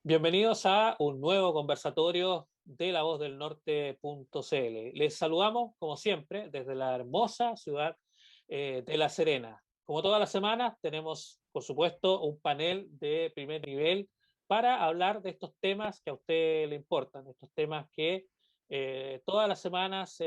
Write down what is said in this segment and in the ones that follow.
Bienvenidos a un nuevo conversatorio de La Voz del Norte.cl. Les saludamos, como siempre, desde la hermosa ciudad de La Serena. Como todas las semanas, tenemos, por supuesto, un panel de primer nivel para hablar de estos temas que a usted le importan, estos temas que todas las semanas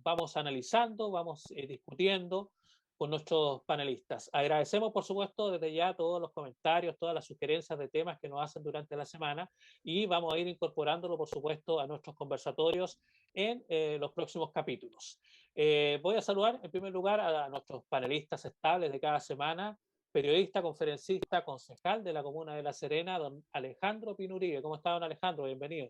vamos analizando, vamos discutiendo con nuestros panelistas. Agradecemos, por supuesto, desde ya todos los comentarios, todas las sugerencias de temas que nos hacen durante la semana y vamos a ir incorporándolo, por supuesto, a nuestros conversatorios en los próximos capítulos. Voy a saludar, en primer lugar, a nuestros panelistas estables de cada semana, periodista, conferencista, concejal de la Comuna de La Serena, don Alejandro Pinuribe. ¿Cómo está, don Alejandro? Bienvenido.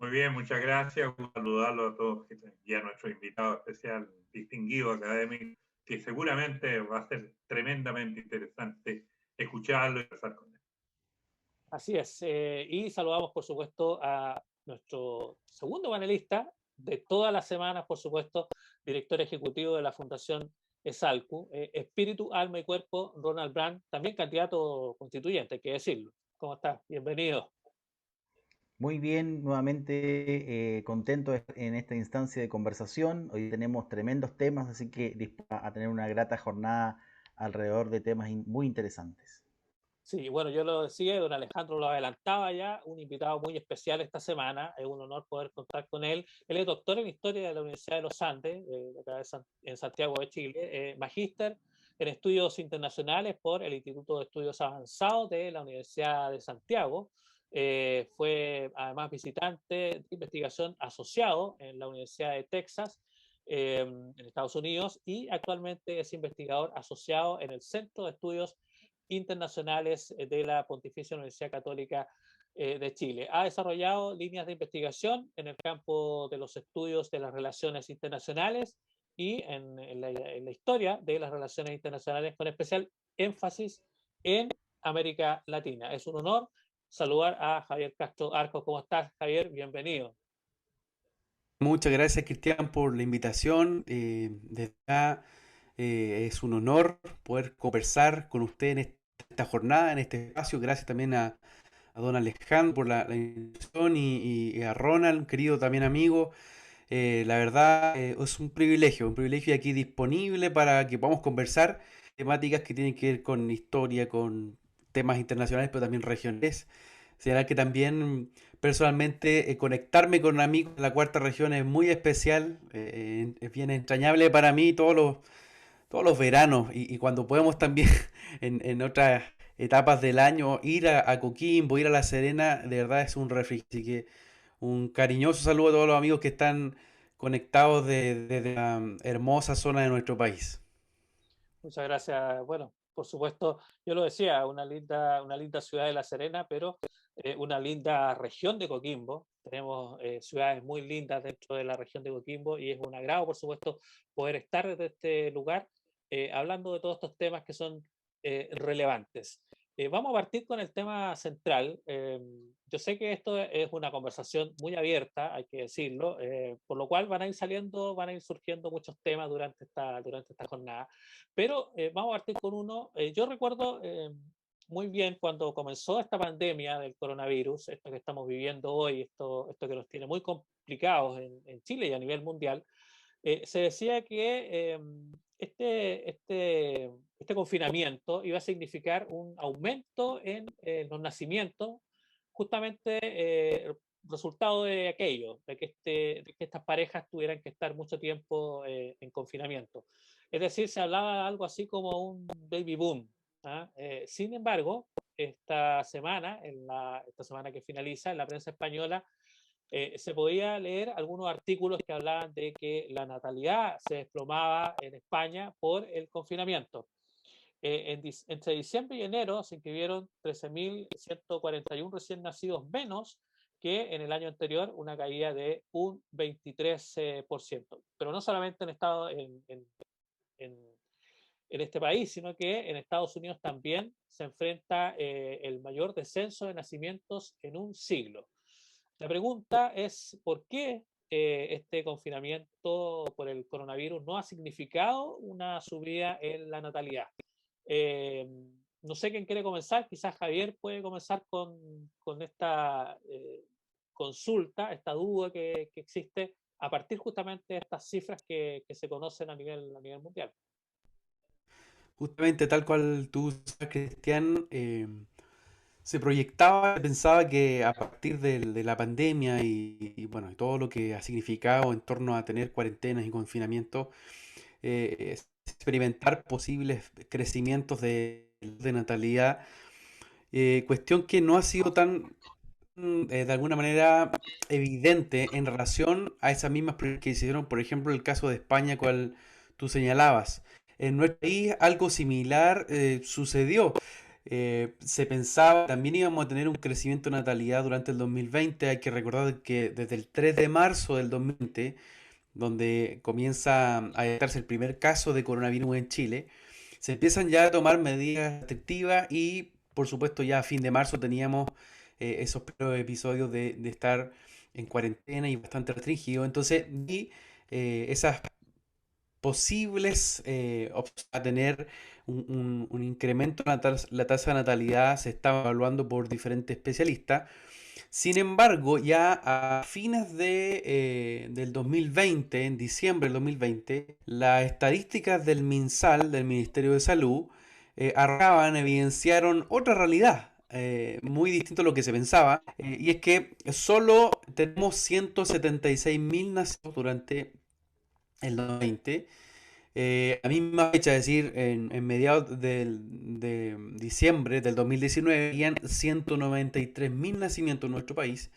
Muy bien, muchas gracias. Un saludarlo a todos y a nuestro invitado especial, distinguido académico, que seguramente va a ser tremendamente interesante escucharlo y conversar con él. Así es. Y saludamos, por supuesto, a nuestro segundo panelista de todas las semanas, por supuesto, director ejecutivo de la Fundación ESALCU, Espíritu, Alma y Cuerpo, Ronald Brand, también candidato constituyente, hay que decirlo. ¿Cómo estás? Bienvenido. Muy bien, nuevamente contento en esta instancia de conversación. Hoy tenemos tremendos temas, así que dispuesto a tener una grata jornada alrededor de temas muy interesantes. Sí, bueno, yo lo decía, don Alejandro lo adelantaba ya, un invitado muy especial esta semana, es un honor poder contar con él. Él es doctor en Historia de la Universidad de los Andes, acá en Santiago de Chile, magíster en Estudios Internacionales por el Instituto de Estudios Avanzados de la Universidad de Santiago. Fue además visitante de investigación asociado en la Universidad de Texas, en Estados Unidos, y actualmente es investigador asociado en el Centro de Estudios Internacionales de la Pontificia Universidad Católica de Chile. Ha desarrollado líneas de investigación en el campo de los estudios de las relaciones internacionales y en la historia de las relaciones internacionales, con especial énfasis en América Latina. Es un honor saludar a Javier Castro Arcos. ¿Cómo estás, Javier? Bienvenido. Muchas gracias, Cristian, por la invitación. Desde acá, es un honor poder conversar con usted en esta jornada, en este espacio. Gracias también a don Alejandro por la invitación y a Ronald, un querido también amigo. La verdad, es un privilegio aquí disponible para que podamos conversar temáticas que tienen que ver con historia, con temas internacionales, pero también regionales. Será que también personalmente conectarme con amigos de la cuarta región es muy especial, es bien entrañable para mí todos los veranos y cuando podemos también en otras etapas del año ir a Coquimbo, ir a La Serena, de verdad es un refugio. Así que un cariñoso saludo a todos los amigos que están conectados desde la hermosa zona de nuestro país. Muchas gracias. Bueno, por supuesto, yo lo decía, una linda ciudad de La Serena, pero una linda región de Coquimbo. Tenemos ciudades muy lindas dentro de la región de Coquimbo y es un agrado, por supuesto, poder estar desde este lugar hablando de todos estos temas que son relevantes. Vamos a partir con el tema central. Yo sé que esto es una conversación muy abierta, hay que decirlo, por lo cual van a ir surgiendo muchos temas durante esta jornada. Pero vamos a partir con uno. Yo recuerdo muy bien cuando comenzó esta pandemia del coronavirus, esto que estamos viviendo hoy, esto que nos tiene muy complicados en Chile y a nivel mundial. Se decía que este confinamiento iba a significar un aumento en los nacimientos, justamente resultado de aquello, de que estas parejas tuvieran que estar mucho tiempo en confinamiento. Es decir, se hablaba de algo así como un baby boom. ¿Ah? Sin embargo, esta semana que finaliza, en la prensa española, se podía leer algunos artículos que hablaban de que la natalidad se desplomaba en España por el confinamiento. Entre diciembre y enero se inscribieron 13.141 recién nacidos menos que en el año anterior, una caída de un 23%. Pero no solamente en, en este país, sino que en Estados Unidos también se enfrenta el mayor descenso de nacimientos en un siglo. La pregunta es, ¿por qué este confinamiento por el coronavirus no ha significado una subida en la natalidad? Eh, No sé quién quiere comenzar, quizás Javier puede comenzar con esta consulta, esta duda que existe a partir justamente de estas cifras que se conocen a nivel mundial. Justamente tal cual tú sabes, Cristian, se proyectaba, se pensaba que a partir de la pandemia bueno, y todo lo que ha significado en torno a tener cuarentenas y confinamiento, experimentar posibles crecimientos de natalidad, cuestión que no ha sido tan, de alguna manera, evidente en relación a esas mismas proyecciones que hicieron, por ejemplo, el caso de España, cual tú señalabas. En nuestro país algo similar sucedió. Se pensaba, también íbamos a tener un crecimiento de natalidad durante el 2020. Hay que recordar que desde el 3 de marzo del 2020, donde comienza a detectarse el primer caso de coronavirus en Chile, se empiezan ya a tomar medidas restrictivas y, por supuesto, ya a fin de marzo teníamos esos primeros episodios de estar en cuarentena y bastante restringido. Entonces, vi esas posibles opciones a tener un incremento en la tasa de natalidad se estaba evaluando por diferentes especialistas. Sin embargo, ya a fines del 2020, en diciembre del 2020, las estadísticas del MinSal, del Ministerio de Salud, evidenciaron otra realidad, muy distinto a lo que se pensaba, y es que solo tenemos 176.000 nacidos durante el 2020. A misma fecha, es decir, en mediados de diciembre del 2019, habían 193.000 nacimientos en nuestro país.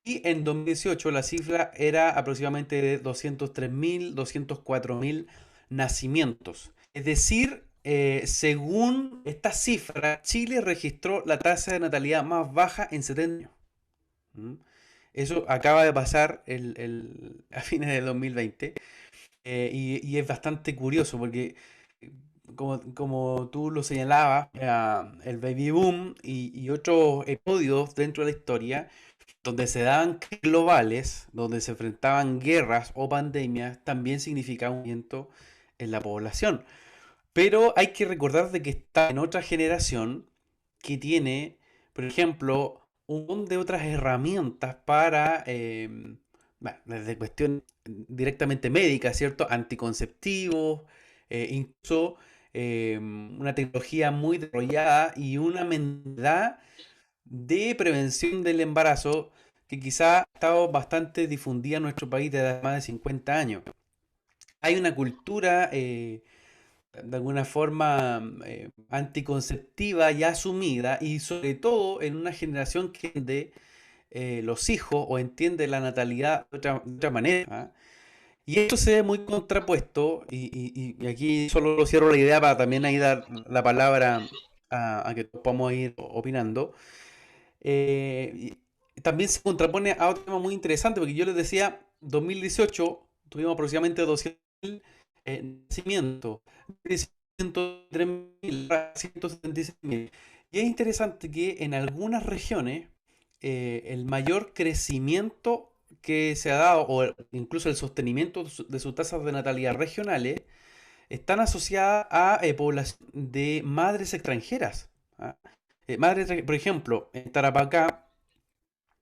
Y en 2018 la cifra era aproximadamente de 203.000, 204.000 nacimientos. Es decir, según esta cifra, Chile registró la tasa de natalidad más baja en 70 años. ¿Mm? Eso acaba de pasar a fines del 2020. Y es bastante curioso porque, como tú lo señalabas, el baby boom y otros episodios dentro de la historia donde se daban crisis globales, donde se enfrentaban guerras o pandemias, también significaba un aumento en la población. Pero hay que recordar de que está en otra generación que tiene, por ejemplo, un montón de otras herramientas para, bueno, desde cuestión directamente médica, ¿cierto? Anticonceptivos, incluso una tecnología muy desarrollada y una mentalidad de prevención del embarazo que quizá ha estado bastante difundida en nuestro país desde hace más de 50 años. Hay una cultura de alguna forma anticonceptiva ya asumida y sobre todo en una generación que entiende los hijos o entiende la natalidad de otra manera. ¿Ah? Y esto se ve muy contrapuesto y aquí solo cierro la idea para también ahí dar la palabra a que todos podamos ir opinando. Y también se contrapone a otro tema muy interesante, porque yo les decía, 2018 tuvimos aproximadamente 200.000 nacimientos, 103.000, 176.000. Y es interesante que en algunas regiones el mayor crecimiento que se ha dado, o incluso el sostenimiento de sus tasas de natalidad regionales, están asociadas a población de madres extranjeras. ¿Ah? Por ejemplo, en Tarapacá,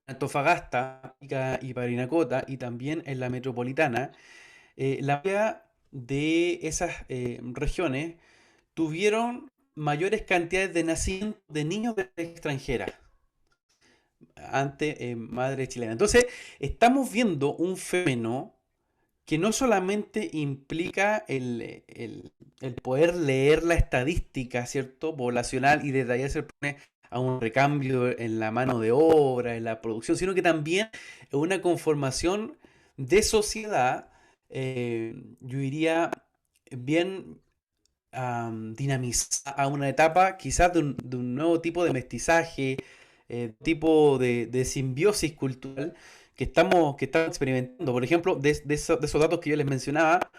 Antofagasta y Parinacota, y también en la metropolitana, la mayoría de esas regiones tuvieron mayores cantidades de nacimientos de niños de extranjeras ante madres chilenas. Entonces, estamos viendo un fenómeno que no solamente implica el poder leer la estadística, ¿cierto? Poblacional y desde ahí se pone a un recambio en la mano de obra, en la producción, sino que también una conformación de sociedad, yo diría, bien dinamizada a una etapa quizás de un nuevo tipo de mestizaje, tipo de simbiosis cultural que estamos experimentando. Por ejemplo, de esos datos que yo les mencionaba,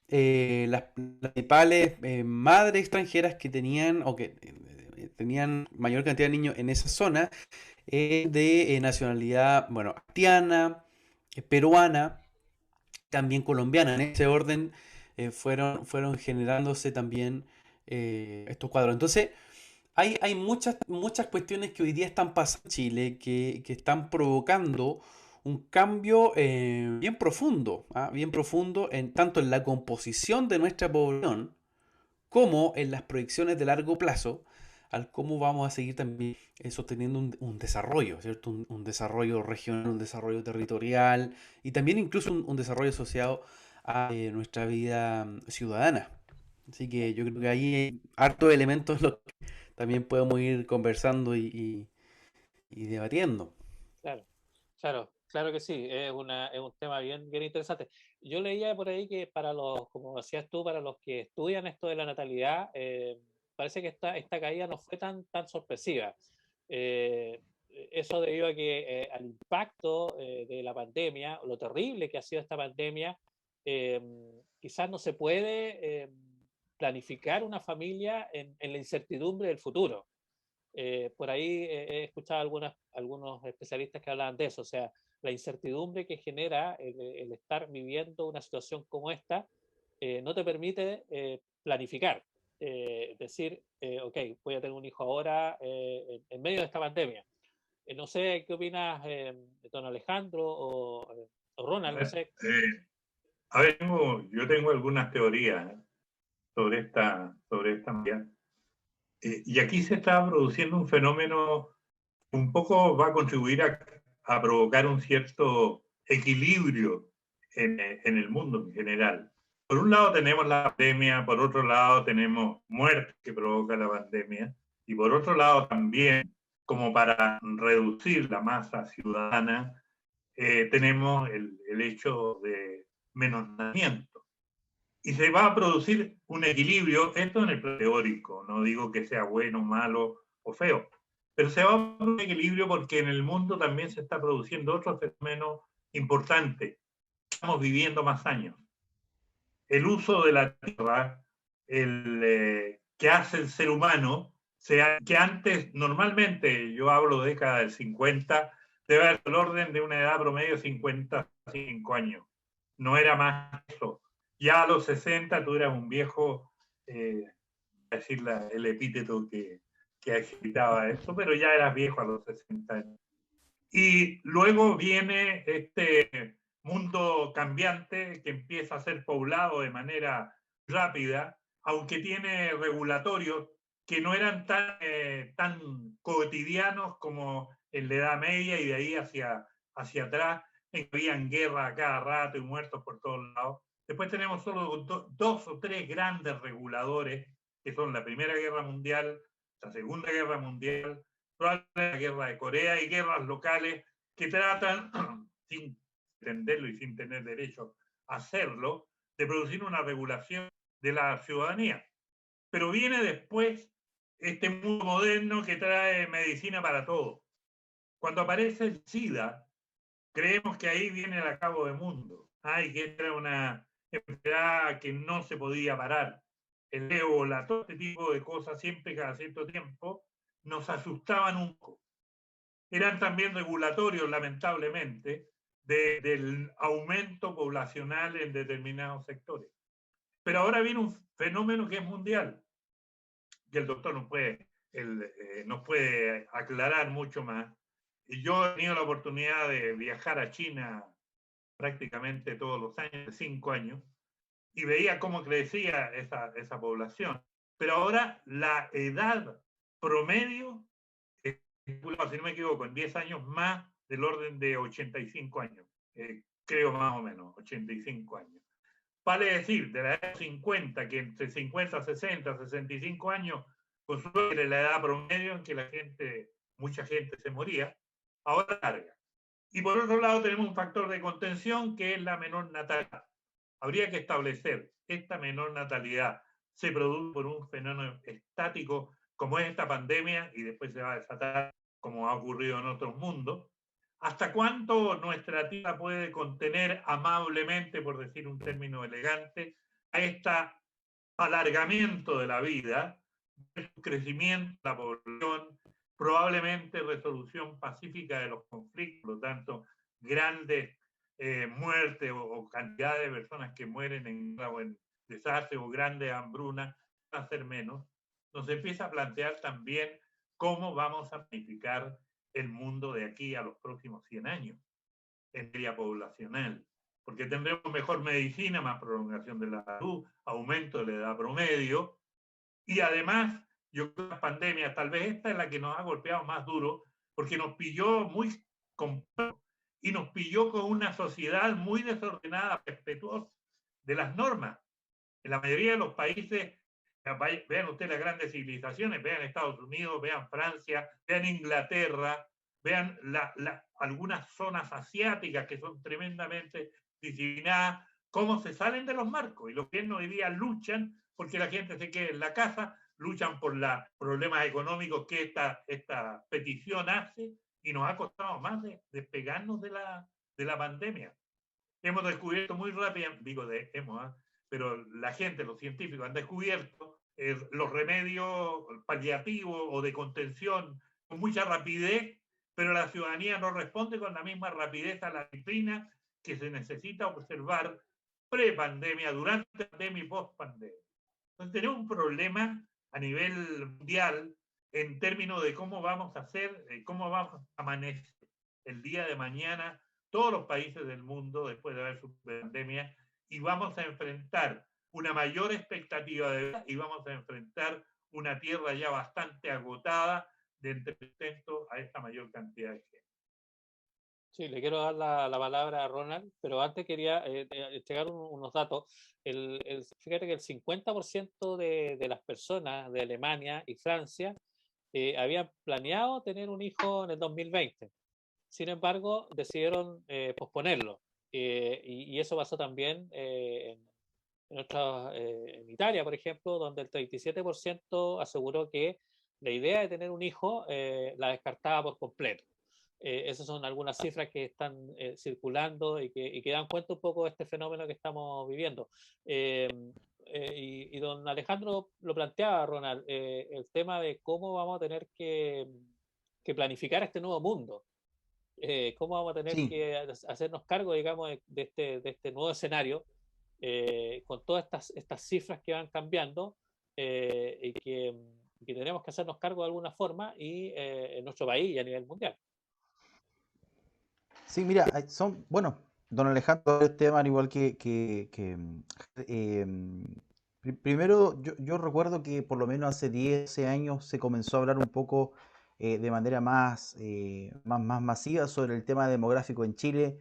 las principales madres extranjeras que tenían o que tenían mayor cantidad de niños en esa zona, de nacionalidad, bueno, haitiana, peruana, también colombiana. En ese orden fueron generándose también estos cuadros. Entonces, Hay muchas cuestiones que hoy día están pasando en Chile que están provocando un cambio bien profundo, ¿ah? Bien profundo tanto en la composición de nuestra población como en las proyecciones de largo plazo, al cómo vamos a seguir también sosteniendo un desarrollo, ¿cierto? Un desarrollo regional, un desarrollo territorial y también incluso un desarrollo asociado a nuestra vida ciudadana. Así que yo creo que ahí hay hartos elementos los que también podemos ir conversando y debatiendo. Claro, claro que sí, es un tema bien interesante. Yo leía por ahí que para los, como decías tú, para los que estudian esto de la natalidad, parece que esta caída no fue tan sorpresiva. Eh, Eso debido a que al impacto de la pandemia, lo terrible que ha sido esta pandemia, eh, quizás no se puede planificar una familia en la incertidumbre del futuro. Por ahí he escuchado algunos especialistas que hablaban de eso, o sea, la incertidumbre que genera el estar viviendo una situación como esta no te permite planificar, decir, ok, voy a tener un hijo ahora en medio de esta pandemia. No sé qué opinas, don Alejandro o Ronald, no sé. A ver, yo tengo algunas teorías sobre esta manera. Y aquí se está produciendo un fenómeno que un poco va a contribuir a provocar un cierto equilibrio en el mundo en general. Por un lado tenemos la pandemia, por otro lado tenemos muerte que provoca la pandemia, y por otro lado también, como para reducir la masa ciudadana, tenemos el hecho de menos nacimiento. Y se va a producir un equilibrio, esto en el plano teórico, no digo que sea bueno, malo o feo, pero se va a producir un equilibrio porque en el mundo también se está produciendo otro fenómeno importante. Estamos viviendo más años. El uso de la tierra, que hace el ser humano, que antes, normalmente, yo hablo de década del 50, debe haber el orden de una edad promedio de 55 años. No era más eso. Ya a los 60 tú eras un viejo, decir el epíteto que agitaba eso, pero ya eras viejo a los 60 años. Y luego viene este mundo cambiante que empieza a ser poblado de manera rápida, aunque tiene regulatorios que no eran tan cotidianos como en la Edad Media y de ahí hacia atrás, en que habían guerra a cada rato y muertos por todos lados. Después tenemos solo dos o tres grandes reguladores, que son la Primera Guerra Mundial, la Segunda Guerra Mundial, probablemente la guerra de Corea y guerras locales que tratan, sin entenderlo y sin tener derecho a hacerlo, de producir una regulación de la ciudadanía. Pero viene después este mundo moderno que trae medicina para todo. Cuando aparece el SIDA, creemos que ahí viene el acabo de mundo. Ay, que era una enfermedad que no se podía parar. El ébola, todo este tipo de cosas, siempre cada cierto tiempo, nos asustaban un poco. Eran también regulatorios, lamentablemente, del aumento poblacional en determinados sectores. Pero ahora viene un fenómeno que es mundial, que el doctor nos puede aclarar mucho más. Y yo he tenido la oportunidad de viajar a China prácticamente todos los años, 5 años, y veía cómo crecía esa población. Pero ahora la edad promedio, si no me equivoco, en 10 años más del orden de 85 años, creo más o menos, 85 años. Vale decir, de la edad 50, que entre 50, 60, 65 años, con suerte la edad promedio en que mucha gente se moría, ahora larga. Y por otro lado tenemos un factor de contención que es la menor natalidad. Habría que establecer esta menor natalidad se produce por un fenómeno estático como es esta pandemia y después se va a desatar como ha ocurrido en otros mundos. ¿Hasta cuánto nuestra tierra puede contener amablemente, por decir un término elegante, a este alargamiento de la vida, crecimiento de la población, probablemente resolución pacífica de los conflictos, por lo tanto, grandes muertes o cantidad de personas que mueren en desastres o grandes hambrunas, van a ser menos? nos empieza a plantear también cómo vamos a planificar el mundo de aquí a los próximos 100 años en área poblacional, porque tendremos mejor medicina, más prolongación de la salud, aumento de la edad promedio, y además, yo creo que la pandemia, tal vez esta es la que nos ha golpeado más duro, porque nos pilló muy complejo y nos pilló con una sociedad muy desordenada, respetuosa de las normas. En la mayoría de los países, vean ustedes las grandes civilizaciones, vean Estados Unidos, vean Francia, vean Inglaterra, vean algunas zonas asiáticas que son tremendamente disciplinadas, cómo se salen de los marcos. Y los gobiernos hoy día luchan porque la gente se quede en la casa, luchan por los problemas económicos que esta petición hace, y nos ha costado más despegarnos de la pandemia. Hemos descubierto muy rápidamente, pero la gente, los científicos han descubierto los remedios paliativos o de contención con mucha rapidez, pero la ciudadanía no responde con la misma rapidez a la disciplina que se necesita observar pre-pandemia, durante pandemia y post-pandemia. Entonces tenemos un problema a nivel mundial en términos de cómo vamos a hacer, cómo vamos a amanecer el día de mañana todos los países del mundo después de haber superado la pandemia, y vamos a enfrentar una mayor expectativa de vida y vamos a enfrentar una tierra ya bastante agotada de entretenimiento a esta mayor cantidad de gente. Sí, le quiero dar la palabra a Ronald, pero antes quería entregar unos datos. Fíjate que el 50% de las personas de Alemania y Francia habían planeado tener un hijo en el 2020. Sin embargo, decidieron posponerlo. Y eso pasó también en Italia, por ejemplo, donde el 37% aseguró que la idea de tener un hijo la descartaba por completo. Esas son algunas cifras que están circulando y que dan cuenta un poco de este fenómeno que estamos viviendo. Y don Alejandro lo planteaba, Ronald, el tema de cómo vamos a tener que planificar este nuevo mundo. Cómo vamos a tener Sí, que hacernos cargo, digamos, de este nuevo escenario, con todas estas cifras que van cambiando, y que tenemos que hacernos cargo de alguna forma y en nuestro país y a nivel mundial. sí, mira, bueno, don Alejandro, Esteban, igual primero, yo recuerdo que por lo menos hace 10 años se comenzó a hablar un poco de manera más masiva sobre el tema demográfico en Chile,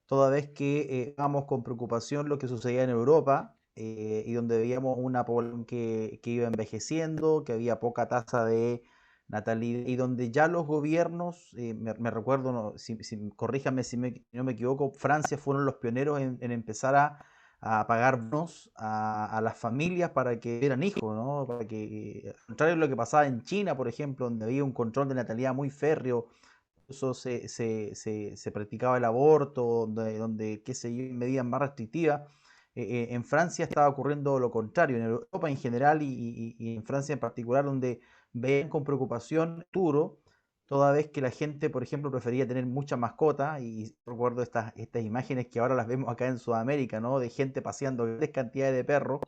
toda vez que vamos con preocupación lo que sucedía en Europa, y donde veíamos una población que iba envejeciendo, que había poca tasa de natalidad, y donde ya los gobiernos, me recuerdo, no, corríjame si no me equivoco, Francia fueron los pioneros en empezar a pagar bonos a las familias para que tuvieran hijos, ¿no? Para que, al contrario de lo que pasaba en China, por ejemplo, donde había un control de natalidad muy férreo, incluso se practicaba el aborto, donde qué sé yo, medidas más restrictivas. En Francia estaba ocurriendo lo contrario, en Europa en general y en Francia en particular, donde veían con preocupación el futuro, toda vez que la gente, por ejemplo, prefería tener muchas mascotas, y recuerdo estas imágenes que ahora las vemos acá en Sudamérica, ¿no? De gente paseando grandes cantidades de perros,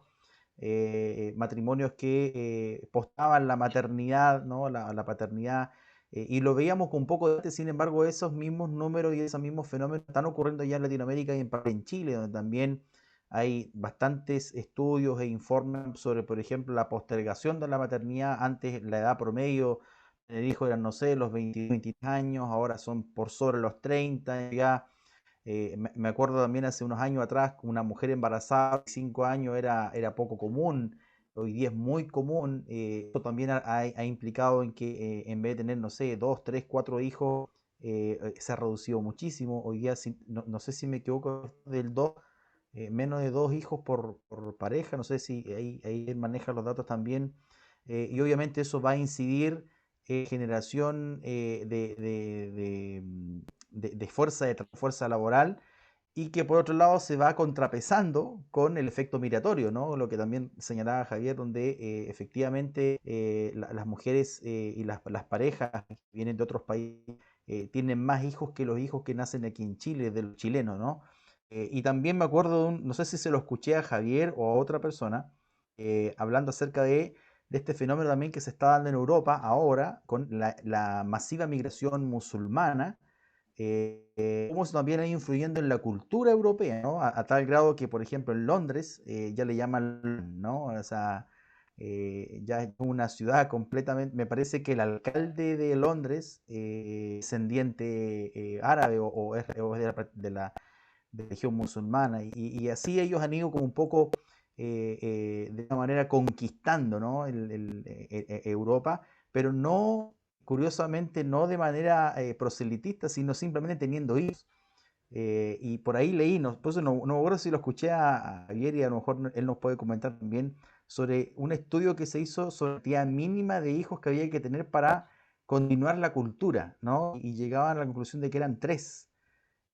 matrimonios que postaban la maternidad, ¿no? La paternidad, y lo veíamos con un poco de antes. Sin embargo, esos mismos números y esos mismos fenómenos están ocurriendo ya en Latinoamérica y en Chile, donde también hay bastantes estudios e informes sobre, por ejemplo, la postergación de la maternidad. Antes la edad promedio del hijo eran, no sé, los 20, 23 años, ahora son por sobre los 30 ya. Me acuerdo también hace unos años atrás, una mujer embarazada de 5 años era poco común, hoy día es muy común. Esto también ha implicado en que en vez de tener, no sé, 2, 3, 4 hijos, se ha reducido muchísimo. Hoy día, no sé si me equivoco, del 2, menos de 2 hijos por pareja, no sé si ahí él maneja los datos también. Y obviamente eso va a incidir en generación de fuerza laboral, y que por otro lado se va contrapesando con el efecto migratorio, ¿no? Lo que también señalaba Javier, donde efectivamente las mujeres y las parejas que vienen de otros países tienen más hijos que los hijos que nacen aquí en Chile, de los chilenos, ¿no? Y también me acuerdo, no sé si se lo escuché a Javier o a otra persona, hablando acerca de de este fenómeno también que se está dando en Europa ahora con la masiva migración musulmana, cómo eso también ha ido influyendo en la cultura europea, ¿no? A tal grado que, por ejemplo, en Londres ya le llaman, ¿no? O sea, ya es una ciudad completamente, me parece que el alcalde de Londres, descendiente árabe o es de la religión musulmana, y así ellos han ido como un poco de una manera conquistando, ¿no? Europa, pero no, curiosamente, no de manera proselitista, sino simplemente teniendo hijos. Y por ahí leí, no, por eso no me acuerdo si lo escuché a Javier, y a lo mejor él nos puede comentar también sobre un estudio que se hizo sobre la cantidad mínima de hijos que había que tener para continuar la cultura, ¿no? Y llegaban a la conclusión de que eran tres,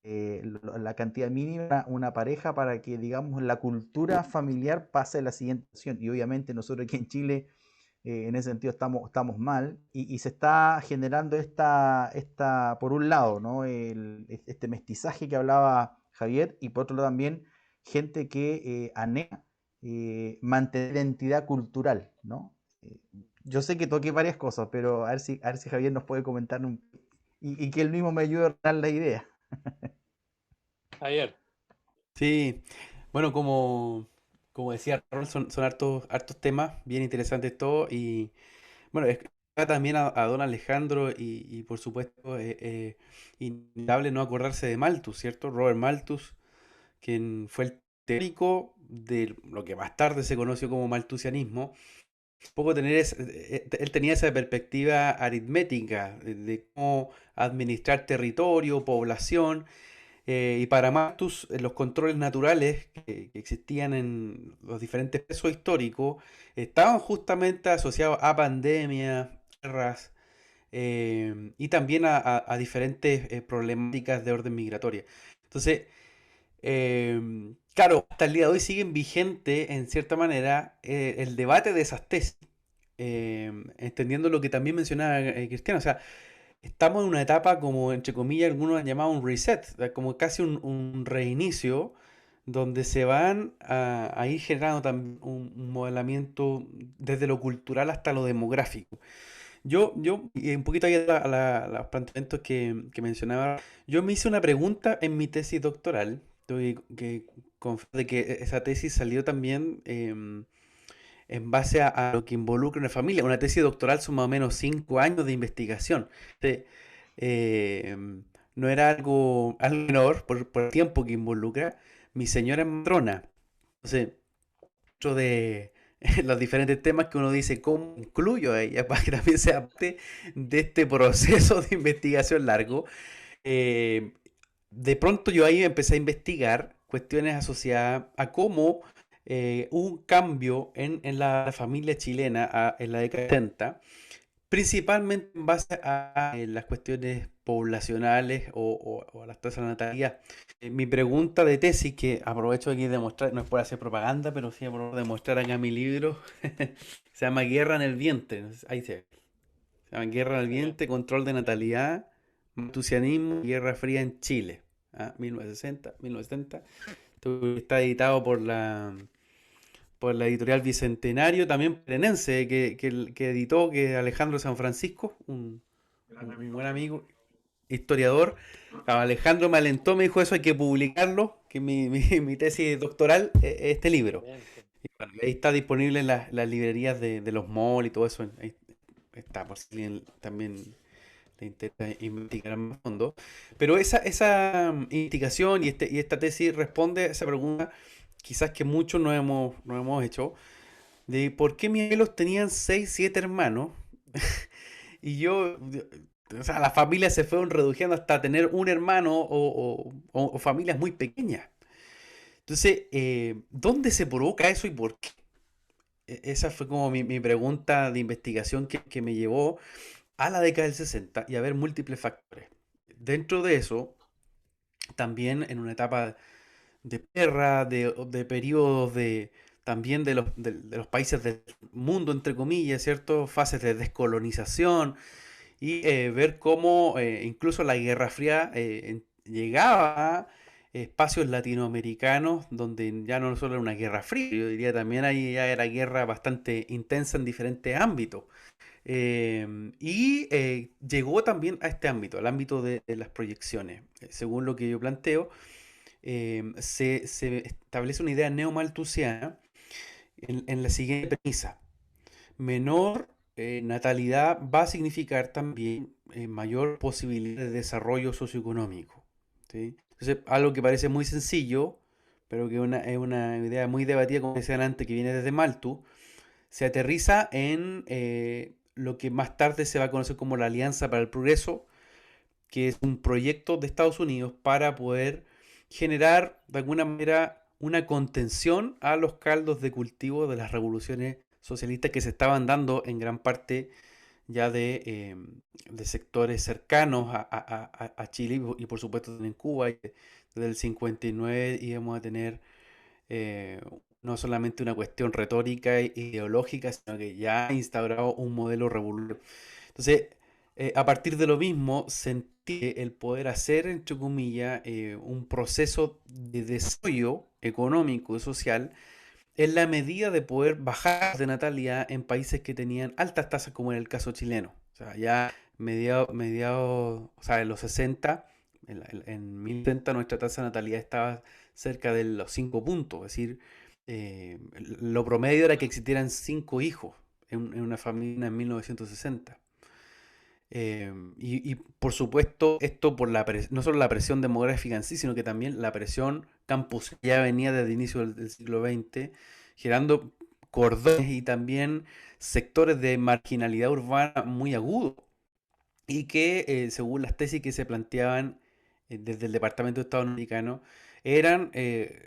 la cantidad mínima para una pareja para que, digamos, la cultura familiar pase a la siguiente generación. Y obviamente nosotros aquí en Chile, en ese sentido, estamos mal, y se está generando por un lado, ¿no? Este mestizaje que hablaba Javier, y por otro lado también gente que anhela mantener identidad cultural, ¿no? Yo sé que toqué varias cosas, pero a ver si Javier nos puede comentar y que él mismo me ayude a dar la idea. Ayer. Sí, bueno, como decía Rol, son hartos temas, bien interesantes todos. Y bueno, acá también a don Alejandro y por supuesto, inevitable no acordarse de Malthus, ¿cierto? Robert Malthus, quien fue el teórico de lo que más tarde se conoció como malthusianismo. Un poco él tenía esa perspectiva aritmética de cómo administrar territorio, población. Y para Malthus, los controles naturales que existían en los diferentes pesos históricos estaban justamente asociados a pandemias, guerras, y también a diferentes problemáticas de orden migratoria. Entonces, claro, hasta el día de hoy siguen vigente, en cierta manera, el debate de esas tesis, entendiendo lo que también mencionaba Cristiano. O sea, estamos en una etapa como, entre comillas, algunos han llamado un reset, o sea, como casi un reinicio, donde se van a ir generando también un modelamiento desde lo cultural hasta lo demográfico. Y un poquito ahí a los planteamientos que mencionaba, yo me hice una pregunta en mi tesis doctoral, que confieso de que esa tesis salió también en base a lo que involucra una familia. Una tesis doctoral son más o menos 5 años de investigación. Entonces, eh, no era algo menor por el tiempo que involucra. Mi señora es matrona. Entonces, dentro de los diferentes temas que uno dice, ¿cómo incluyo a ella para que también sea parte de este proceso de investigación largo? Eh, de pronto yo ahí empecé a investigar cuestiones asociadas a cómo hubo un cambio en la familia chilena en la década de 70, principalmente en base a las cuestiones poblacionales o a las tasas de natalidad. Mi pregunta de tesis, que aprovecho aquí de mostrar, no es por hacer propaganda, pero sí por demostrar acá mi libro, se llama Guerra en el Vientre. Ahí se llama Guerra en el Vientre, Control de Natalidad, Malthusianismo y Guerra Fría en Chile. 1960, 1970. Está editado por la editorial Bicentenario, también perenense, que editó, que es Alejandro San Francisco, un buen amigo, historiador. Alejandro me alentó, me dijo eso, hay que publicarlo, que mi tesis doctoral es este libro. Y bueno, ahí está disponible en las librerías de los malls y todo eso. Ahí está, por si alguien también le interesa investigar más a fondo. Pero esa investigación y esta tesis responde a esa pregunta, quizás que muchos no hemos hecho, de por qué mis abuelos tenían 6 7 hermanos y o sea, las familias se fueron reduciendo hasta tener un hermano o familias muy pequeñas. Entonces, ¿dónde se provoca eso y por qué? Esa fue como mi pregunta de investigación que me llevó a la década del 60 y a ver múltiples factores. Dentro de eso, también en una etapa de guerra, de periodos también de los países del mundo, entre comillas, ¿cierto? Fases de descolonización y ver cómo incluso la Guerra Fría llegaba espacios latinoamericanos donde ya no solo era una guerra fría, yo diría también ahí ya era guerra bastante intensa en diferentes ámbitos. Llegó también a este ámbito, al ámbito de las proyecciones. Según lo que yo planteo, se establece una idea neomalthusiana en la siguiente premisa. Menor natalidad va a significar también mayor posibilidad de desarrollo socioeconómico. ¿Sí? Entonces, algo que parece muy sencillo, pero que es una idea muy debatida, como decía antes, que viene desde Malthus, se aterriza en lo que más tarde se va a conocer como la Alianza para el Progreso, que es un proyecto de Estados Unidos para poder generar de alguna manera una contención a los caldos de cultivo de las revoluciones socialistas que se estaban dando en gran parte ya de sectores cercanos a Chile y por supuesto en Cuba. Desde el 59 íbamos a tener no solamente una cuestión retórica e ideológica, sino que ya ha instaurado un modelo revolucionario. Entonces, a partir de lo mismo, sentí el poder hacer, entre comillas, un proceso de desarrollo económico y social en la medida de poder bajar de natalidad en países que tenían altas tasas, como en el caso chileno. O sea, ya o sea, en los 60, en 1060 nuestra tasa de natalidad estaba cerca de los 5 puntos, es decir, lo promedio era que existieran 5 hijos en una familia en 1960. Por supuesto, esto por no solo la presión demográfica en sí, sino que también la presión campus ya venía desde el inicio del siglo XX, generando cordones y también sectores de marginalidad urbana muy agudos y que, según las tesis que se planteaban desde el Departamento de Estado americano, eran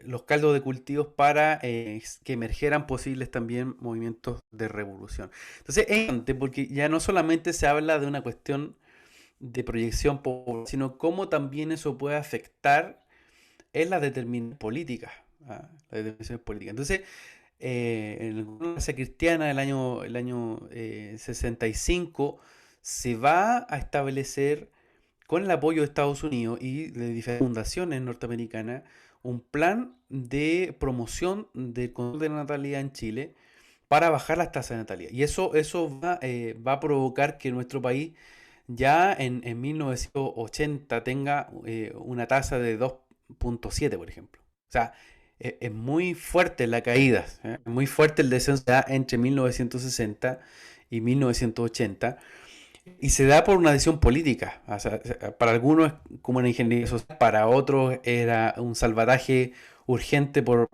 los caldos de cultivos para que emergieran posibles también movimientos de revolución. Entonces, es importante porque ya no solamente se habla de una cuestión de proyección, sino cómo también eso puede afectar en las determinaciones políticas. Las determinaciones políticas. Entonces, en la democracia cristiana el año 65 se va a establecer con el apoyo de Estados Unidos y de diferentes fundaciones norteamericanas, un plan de promoción del control de la natalidad en Chile para bajar las tasas de natalidad. Y eso va a provocar que nuestro país ya en 1980 tenga una tasa de 2,7, por ejemplo. O sea, es muy fuerte la caída, es muy fuerte el descenso ya entre 1960 y 1980. Y se da por una decisión política. O sea, para algunos es como una ingeniería social, para otros era un salvataje urgente por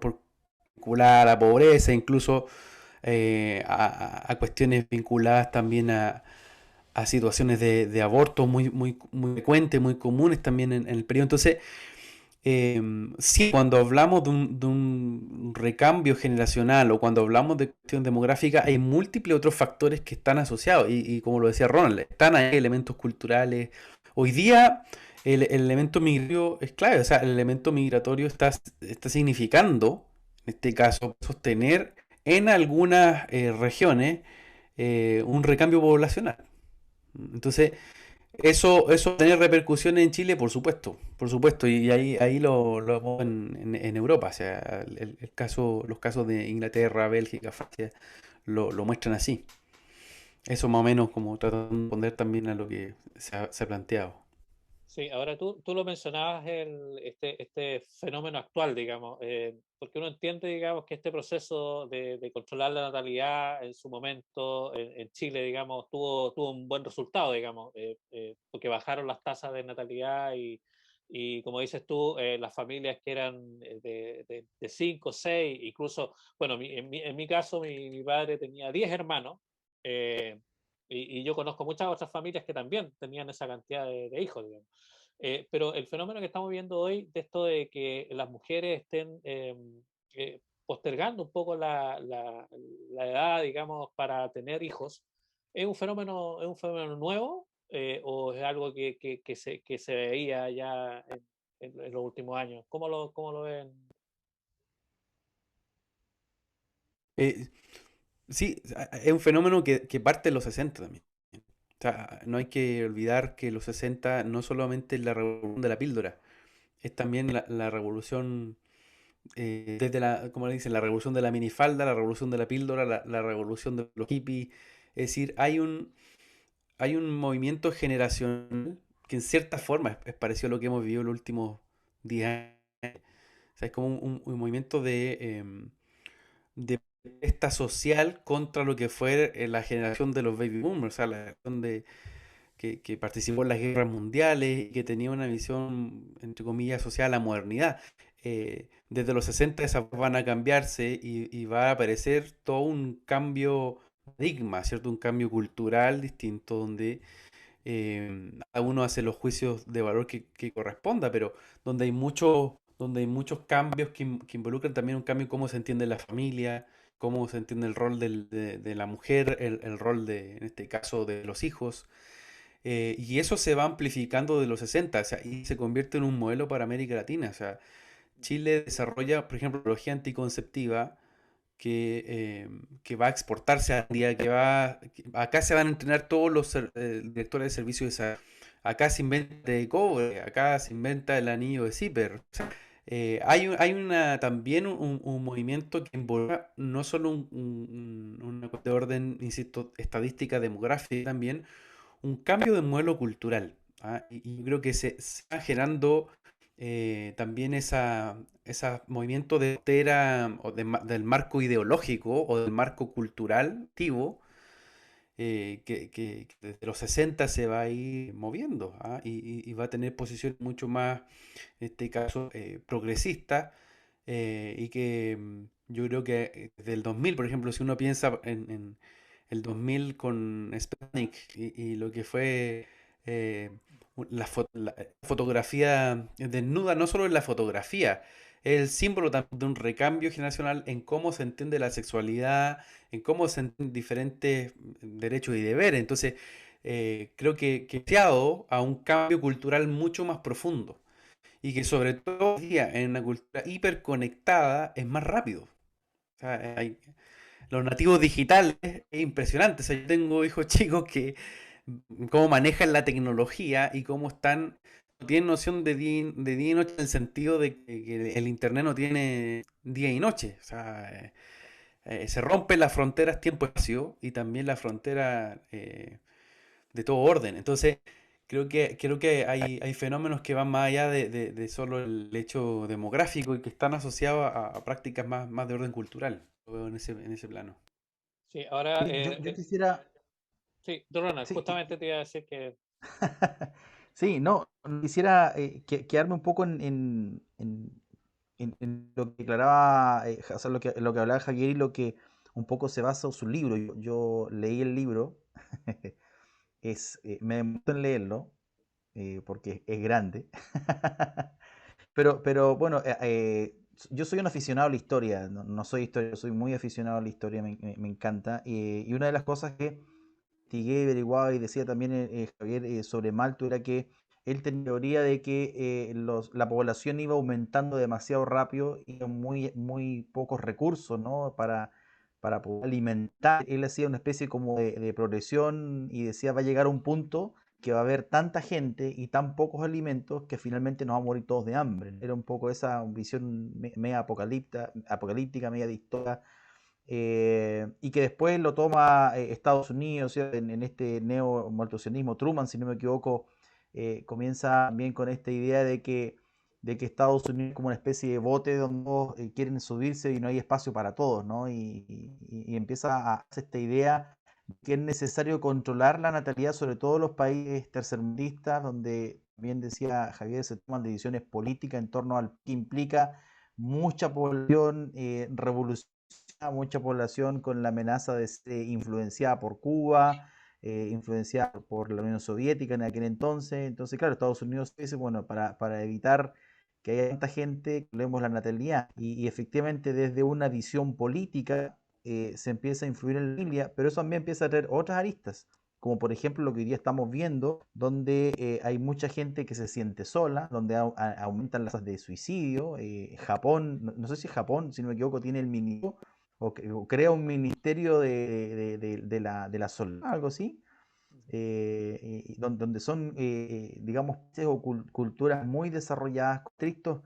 vincular a la pobreza, incluso a cuestiones vinculadas también a situaciones de aborto muy frecuentes, muy comunes también en el periodo. Entonces, sí, cuando hablamos de un recambio generacional o cuando hablamos de cuestión demográfica, hay múltiples otros factores que están asociados y como lo decía Ronald, están ahí elementos culturales. Hoy día el elemento migratorio es clave, o sea, el elemento migratorio está significando, en este caso, sostener en algunas regiones un recambio poblacional. Entonces, eso tiene repercusiones en Chile, por supuesto, y ahí lo vemos en Europa, o sea, los casos de Inglaterra, Bélgica, Francia, lo muestran así. Eso más o menos como tratando de responder también a lo que se ha planteado. Sí, ahora tú lo mencionabas, este fenómeno actual, digamos, porque uno entiende, digamos, que este proceso de controlar la natalidad en su momento en Chile, digamos, tuvo un buen resultado, digamos, porque bajaron las tasas de natalidad y como dices tú, las familias que eran de 5, 6, incluso, bueno, en mi caso, mi padre tenía 10 hermanos. eh, y yo conozco muchas otras familias que también tenían esa cantidad de hijos, digamos. Pero el fenómeno que estamos viendo hoy, de esto de que las mujeres estén postergando un poco la edad, digamos, para tener hijos, es un fenómeno nuevo o es algo que se veía ya en los últimos años. Cómo lo ven? Eh, sí, es un fenómeno que parte de los 60 también. O sea, no hay que olvidar que los 60 no solamente es la revolución de la píldora, es también la revolución, desde como le dicen, la revolución de la minifalda, la revolución de la píldora, la revolución de los hippies. Es decir, hay un movimiento generacional que en cierta forma es parecido a lo que hemos vivido en los últimos 10 años. O sea, es como un movimiento de protesta social contra lo que fue la generación de los baby boomers, o sea, la generación que participó en las guerras mundiales y que tenía una visión, entre comillas, asociada a la modernidad. Desde los 60 esas van a cambiarse y va a aparecer todo un cambio de paradigma, ¿cierto? Un cambio cultural distinto donde cada uno hace los juicios de valor que corresponda, pero donde hay muchos cambios que involucran también un cambio en cómo se entiende la familia, cómo se entiende el rol de la mujer, el rol en este caso, de los hijos. Y eso se va amplificando de los 60, o sea, y se convierte en un modelo para América Latina. O sea, Chile desarrolla, por ejemplo, biología anticonceptiva que va a exportarse a día, acá se van a entrenar todos los directores de servicios de salud. Acá se inventa el de cobre, acá se inventa el anillo de zipper. O sea, hay también un movimiento que involucra no solo una cuestión de orden, insisto, estadística, demográfica, también un cambio de modelo cultural. ¿Ah? Y yo creo que se va generando también esa movimiento de frontera o del marco ideológico o del marco cultural activo que desde los 60 se va a ir moviendo, ¿ah? Y va a tener posiciones mucho más, en este caso, progresistas y que yo creo que desde el 2000, por ejemplo, si uno piensa en el 2000 con Sputnik y lo que fue la fotografía desnuda, no solo en la fotografía, es el símbolo también de un recambio generacional en cómo se entiende la sexualidad, en cómo se entienden diferentes derechos y deberes. Entonces, creo que asociado a un cambio cultural mucho más profundo y que sobre todo hoy día en una cultura hiperconectada es más rápido. O sea, los nativos digitales es impresionante. O sea, yo tengo hijos chicos que cómo manejan la tecnología y cómo no tienen noción de día y noche en el sentido de que el internet no tiene día y noche. O sea, se rompen las fronteras tiempo-espacio y también la frontera de todo orden. Entonces, creo que hay fenómenos que van más allá de solo el hecho demográfico y que están asociados a prácticas más de orden cultural. Lo veo en ese plano. Sí, ahora, Sí, yo quisiera, sí, Ronald, sí, justamente te iba a decir que sí, no, quisiera quedarme un poco en lo que declaraba, o sea, lo que hablaba Javier y lo que un poco se basa su libro. Yo leí el libro, me demoré en leerlo, porque es grande. Pero bueno, yo soy un aficionado a la historia, no soy historiador, soy muy aficionado a la historia, me encanta. Y una de las cosas que investigué, averiguaba y decía también Javier sobre Malthus era que él tenía teoría de que la población iba aumentando demasiado rápido y con muy pocos recursos, ¿no? Para poder alimentar. Él hacía una especie como de progresión y decía va a llegar a un punto que va a haber tanta gente y tan pocos alimentos que finalmente nos vamos a morir todos de hambre. Era un poco esa visión media apocalíptica, media distópica, y que después lo toma Estados Unidos, ¿sí? En este neo-malthusianismo. Truman, si no me equivoco, comienza también con esta idea de que Estados Unidos es como una especie de bote donde todos quieren subirse y no hay espacio para todos, ¿no? Y empieza a hacer esta idea que es necesario controlar la natalidad, sobre todo en los países tercermundistas, donde, bien decía Javier, se toman decisiones políticas en torno al que implica mucha población revolucionaria, mucha población con la amenaza de ser influenciada por Cuba, influenciada por la Unión Soviética en aquel entonces. Entonces, claro, Estados Unidos dice, bueno, para evitar que haya tanta gente, leemos la natalidad. Y efectivamente, desde una visión política, se empieza a influir en la familia, pero eso también empieza a tener otras aristas, como por ejemplo lo que hoy día estamos viendo, donde hay mucha gente que se siente sola, donde aumentan las tasas de suicidio. Japón, no sé si Japón, si no me equivoco, tiene el ministerio o crea un ministerio de la soledad, algo así. donde son, digamos, países o culturas muy desarrolladas, con estrictos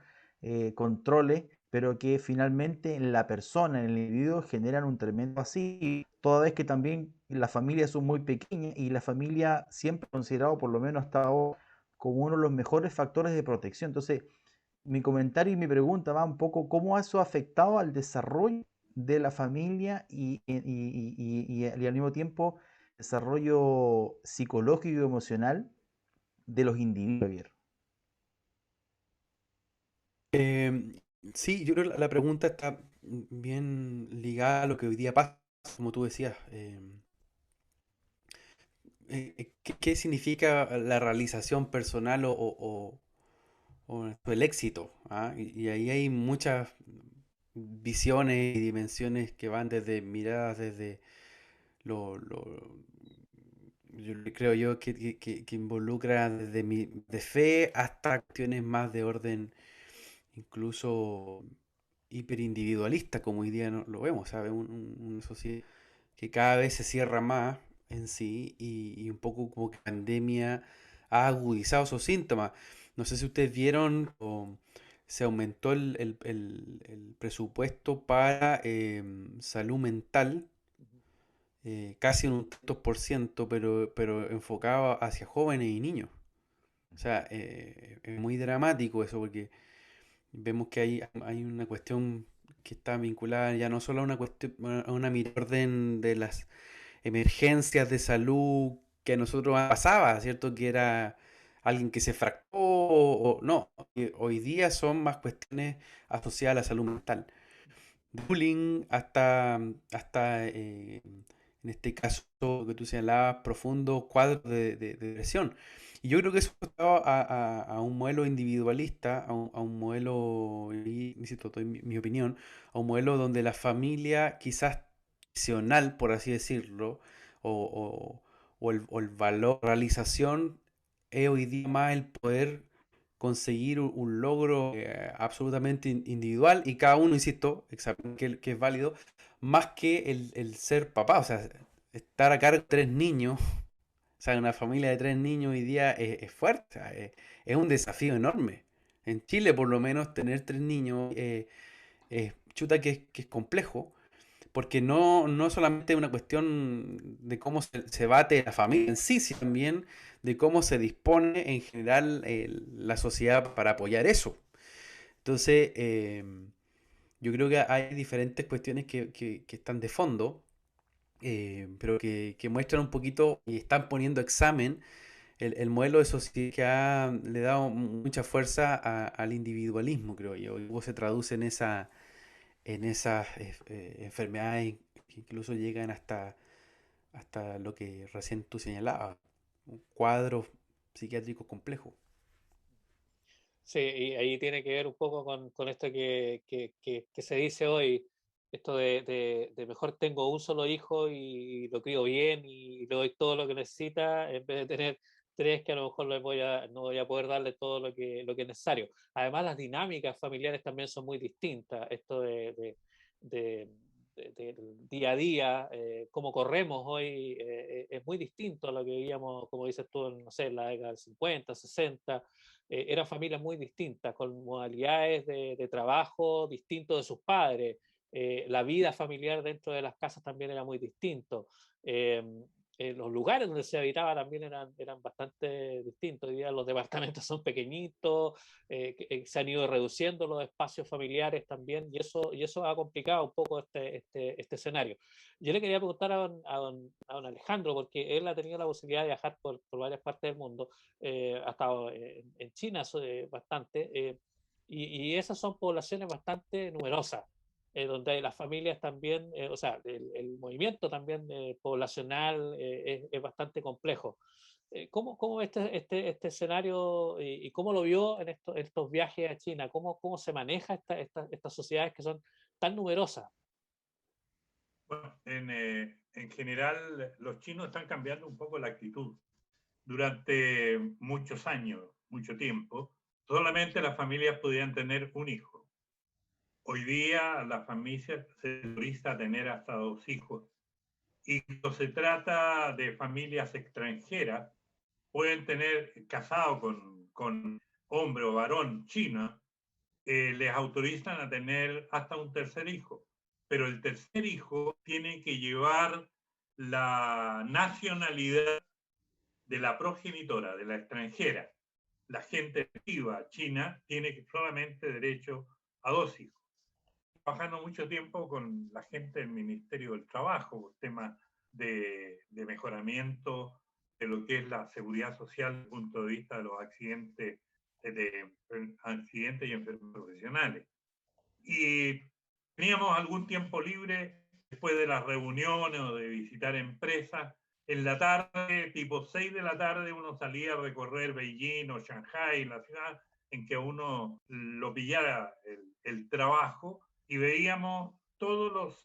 controles, pero que finalmente en la persona, en el individuo, generan un tremendo vacío, toda vez que también las familias son muy pequeñas y la familia siempre considerado, por lo menos hasta ahora, como uno de los mejores factores de protección. Entonces, mi comentario y mi pregunta va un poco cómo eso ha afectado al desarrollo de la familia y al mismo tiempo desarrollo psicológico y emocional de los individuos. Eh, sí, yo creo que la pregunta está bien ligada a lo que hoy día pasa, como tú decías. ¿Qué significa la realización personal o el éxito? ¿Ah? Y ahí hay muchas visiones y dimensiones que van desde miradas desde lo creo yo que involucra desde de fe hasta cuestiones más de orden incluso hiperindividualista, como hoy día lo vemos, ¿sabes? Una sociedad que cada vez se cierra más en sí y un poco como que la pandemia ha agudizado esos síntomas. No sé si ustedes vieron o se aumentó el presupuesto para salud mental, casi un 2%, pero enfocado hacia jóvenes y niños. O sea, es muy dramático eso porque vemos que hay una cuestión que está vinculada ya no solo a una cuestión, a una orden de las emergencias de salud que a nosotros pasaba, ¿cierto? Que era alguien que se fracturó o no. Hoy día son más cuestiones asociadas a la salud mental. Bullying hasta en este caso que tú señalabas, profundos cuadros de depresión. Y yo creo que eso está a un modelo individualista, a un modelo, y insisto, doy mi opinión, a un modelo donde la familia quizás tradicional, por así decirlo, o el valor realización es hoy día más el poder conseguir un logro absolutamente individual y cada uno, insisto, que es válido, más que el ser papá, o sea, estar a cargo de 3 niños, o sea, una familia de 3 niños hoy día es fuerte, o sea, es un desafío enorme. En Chile, por lo menos, tener 3 niños chuta que es complejo, porque no solamente es una cuestión de cómo se bate la familia en sí, sino también de cómo se dispone en general la sociedad para apoyar eso. Entonces, yo creo que hay diferentes cuestiones que están de fondo, pero que muestran un poquito y están poniendo examen el modelo de sociedad que le ha dado mucha fuerza al individualismo, creo yo. Y luego se traduce en esas enfermedades que incluso llegan hasta lo que recién tú señalabas, un cuadro psiquiátrico complejo. Sí, y ahí tiene que ver un poco con esto que se dice hoy, esto de mejor tengo un solo hijo y lo crío bien y le doy todo lo que necesita, en vez de tener tres que a lo mejor no voy a poder darle todo lo que es necesario. Además, las dinámicas familiares también son muy distintas, esto de- del día a día, cómo corremos hoy, es muy distinto a lo que veíamos, como dices tú, no sé, en la década del 50, 60. Eran familias muy distintas, con modalidades de trabajo distintos de sus padres. La vida familiar dentro de las casas también era muy distinto. Eh, los lugares donde se habitaba también eran bastante distintos. Hoy día los departamentos son pequeñitos, se han ido reduciendo los espacios familiares también, y eso ha complicado un poco este escenario. Yo le quería preguntar a don Alejandro, porque él ha tenido la posibilidad de viajar por varias partes del mundo, ha estado en China bastante, y esas son poblaciones bastante numerosas, donde las familias también, o sea, el movimiento también poblacional es bastante complejo. ¿Cómo ve este escenario y cómo lo vio en estos viajes a China? ¿Cómo se maneja estas sociedades que son tan numerosas? Bueno, en general, los chinos están cambiando un poco la actitud. Durante muchos años, mucho tiempo, solamente las familias podían tener un hijo. Hoy día, la familia se autoriza a tener hasta 2 hijos Y cuando se trata de familias extranjeras, pueden tener casado con hombre o varón chino, les autorizan a tener hasta un tercer hijo. Pero el tercer hijo tiene que llevar la nacionalidad de la progenitora, de la extranjera. La gente nativa china tiene solamente derecho a 2 hijos. Trabajando mucho tiempo con la gente del Ministerio del Trabajo, temas de mejoramiento de lo que es la seguridad social desde el punto de vista de los accidentes y enfermedades profesionales. Y teníamos algún tiempo libre después de las reuniones o de visitar empresas. En la tarde, tipo 6 de la tarde, uno salía a recorrer Beijing o Shanghai, la ciudad en que uno lo pillara el trabajo, y veíamos todas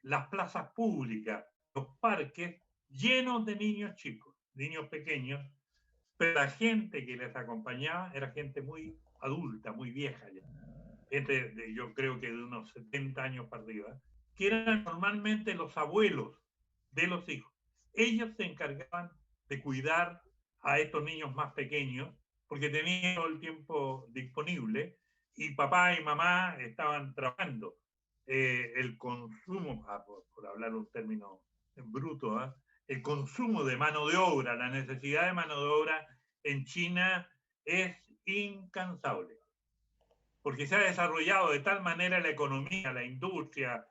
las plazas públicas, los parques llenos de niños chicos, niños pequeños, pero la gente que les acompañaba era gente muy adulta, muy vieja ya. Gente yo creo que de unos 70 años para arriba, que eran normalmente los abuelos de los hijos. Ellos se encargaban de cuidar a estos niños más pequeños porque tenían todo el tiempo disponible y papá y mamá estaban trabajando. El consumo, por hablar un término bruto, el consumo de mano de obra, la necesidad de mano de obra en China es incansable, porque se ha desarrollado de tal manera la economía, la industria.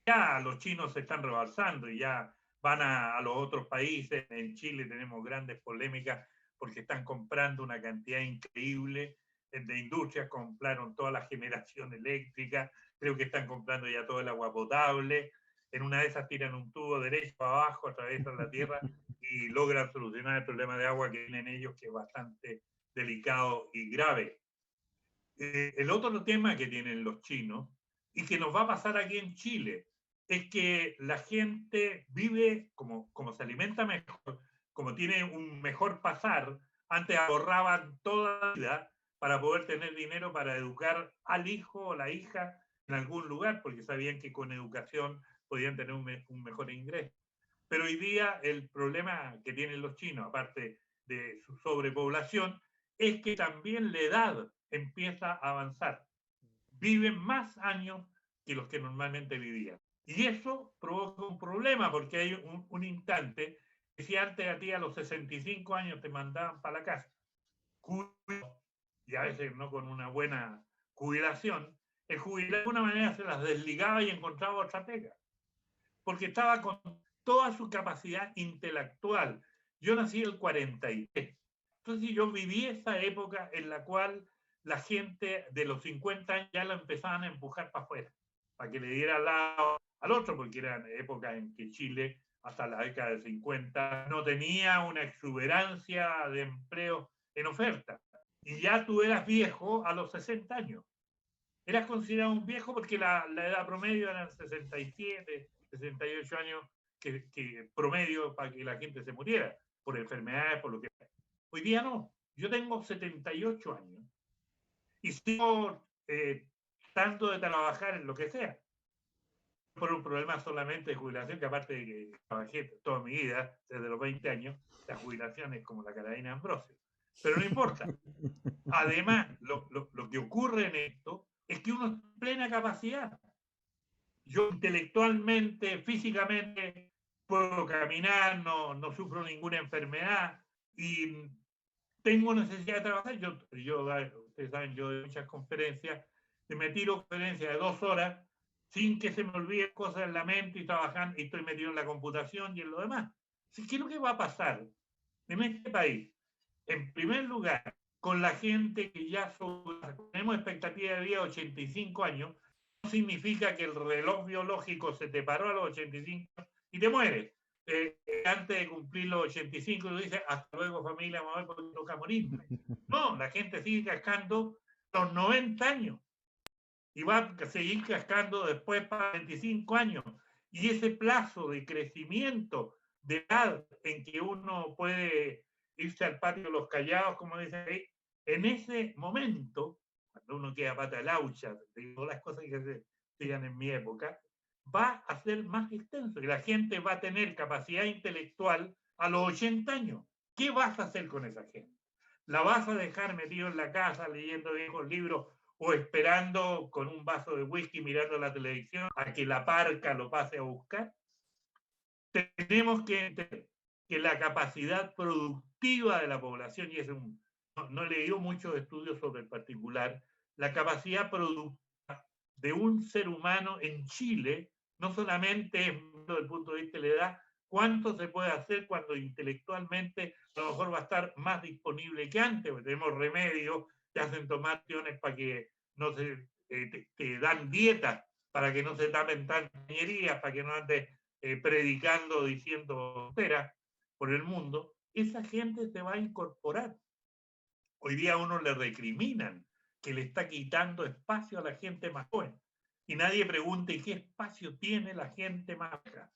Ya los chinos se están rebalsando y ya van a los otros países. En Chile tenemos grandes polémicas porque están comprando una cantidad increíble de industrias, compraron toda la generación eléctrica, creo que están comprando ya todo el agua potable. En una de esas tiran un tubo derecho abajo, atraviesan la tierra y logran solucionar el problema de agua que tienen ellos, que es bastante delicado y grave. El otro tema que tienen los chinos y que nos va a pasar aquí en Chile es que la gente vive como se alimenta mejor, como tiene un mejor pasar. Antes ahorraban toda la vida para poder tener dinero para educar al hijo o la hija en algún lugar, porque sabían que con educación podían tener un mejor ingreso. Pero hoy día el problema que tienen los chinos, aparte de su sobrepoblación, es que también la edad empieza a avanzar. Viven más años que los que normalmente vivían. Y eso provoca un problema, porque hay un instante que si antes a ti a los 65 años te mandaban para la casa, y a veces no con una buena jubilación, el jubilado de alguna manera se las desligaba y encontraba otra pega, porque estaba con toda su capacidad intelectual. Yo nací en el 43, entonces yo viví esa época en la cual la gente de los 50 años ya lo empezaban a empujar para afuera, para que le diera lado al otro, porque eran épocas en que Chile, hasta la década de 50, no tenía una exuberancia de empleo en oferta. Y ya tú eras viejo a los 60 años. Eras considerado un viejo porque la edad promedio eran 67, 68 años que promedio para que la gente se muriera, por enfermedades, por lo que sea. Hoy día no. Yo tengo 78 años y sigo tratando de trabajar en lo que sea. Por un problema solamente de jubilación, que aparte de que trabajé toda mi vida, desde los 20 años, la jubilación es como la carabina Ambrosio. Pero no importa. Además, lo que ocurre en esto es que uno es plena capacidad. Yo intelectualmente, físicamente, puedo caminar, no sufro ninguna enfermedad y tengo necesidad de trabajar. Ustedes saben, yo doy muchas conferencias, me tiro conferencias de 2 horas sin que se me olviden cosas en la mente y trabajando, y estoy metido en la computación y en lo demás. ¿Qué es lo que va a pasar en este país? En primer lugar, con la gente que ya tenemos expectativa de vida de 85 años, no significa que el reloj biológico se te paró a los 85 y te mueres. Antes de cumplir los 85, tú dices, hasta luego familia, vamos a ver porque toca morirme. No, la gente sigue cascando los 90 años y va a seguir cascando después para 25 años. Y ese plazo de crecimiento de edad en que uno puede irse al patio de los callados, como dice ahí, en ese momento, cuando uno queda pata de laucha, de todas las cosas que se digan en mi época, va a ser más extenso y la gente va a tener capacidad intelectual a los 80 años. ¿Qué vas a hacer con esa gente? ¿La vas a dejar metido en la casa leyendo viejos libros o esperando con un vaso de whisky mirando la televisión a que la parca lo pase a buscar? Tenemos que entender que la capacidad productiva de la población, y no he leído muchos estudios sobre el particular, la capacidad productiva de un ser humano en Chile no solamente es desde el punto de vista de la edad, cuánto se puede hacer cuando intelectualmente a lo mejor va a estar más disponible que antes, porque tenemos remedios, te hacen tomar acciones para que no se, te dan dietas para que no se tapen tantas ingenierías, para que no andes predicando, diciendo tonteras por el mundo, esa gente se va a incorporar. Hoy día a uno le recriminan que le está quitando espacio a la gente más joven. Y nadie pregunte qué espacio tiene la gente más vieja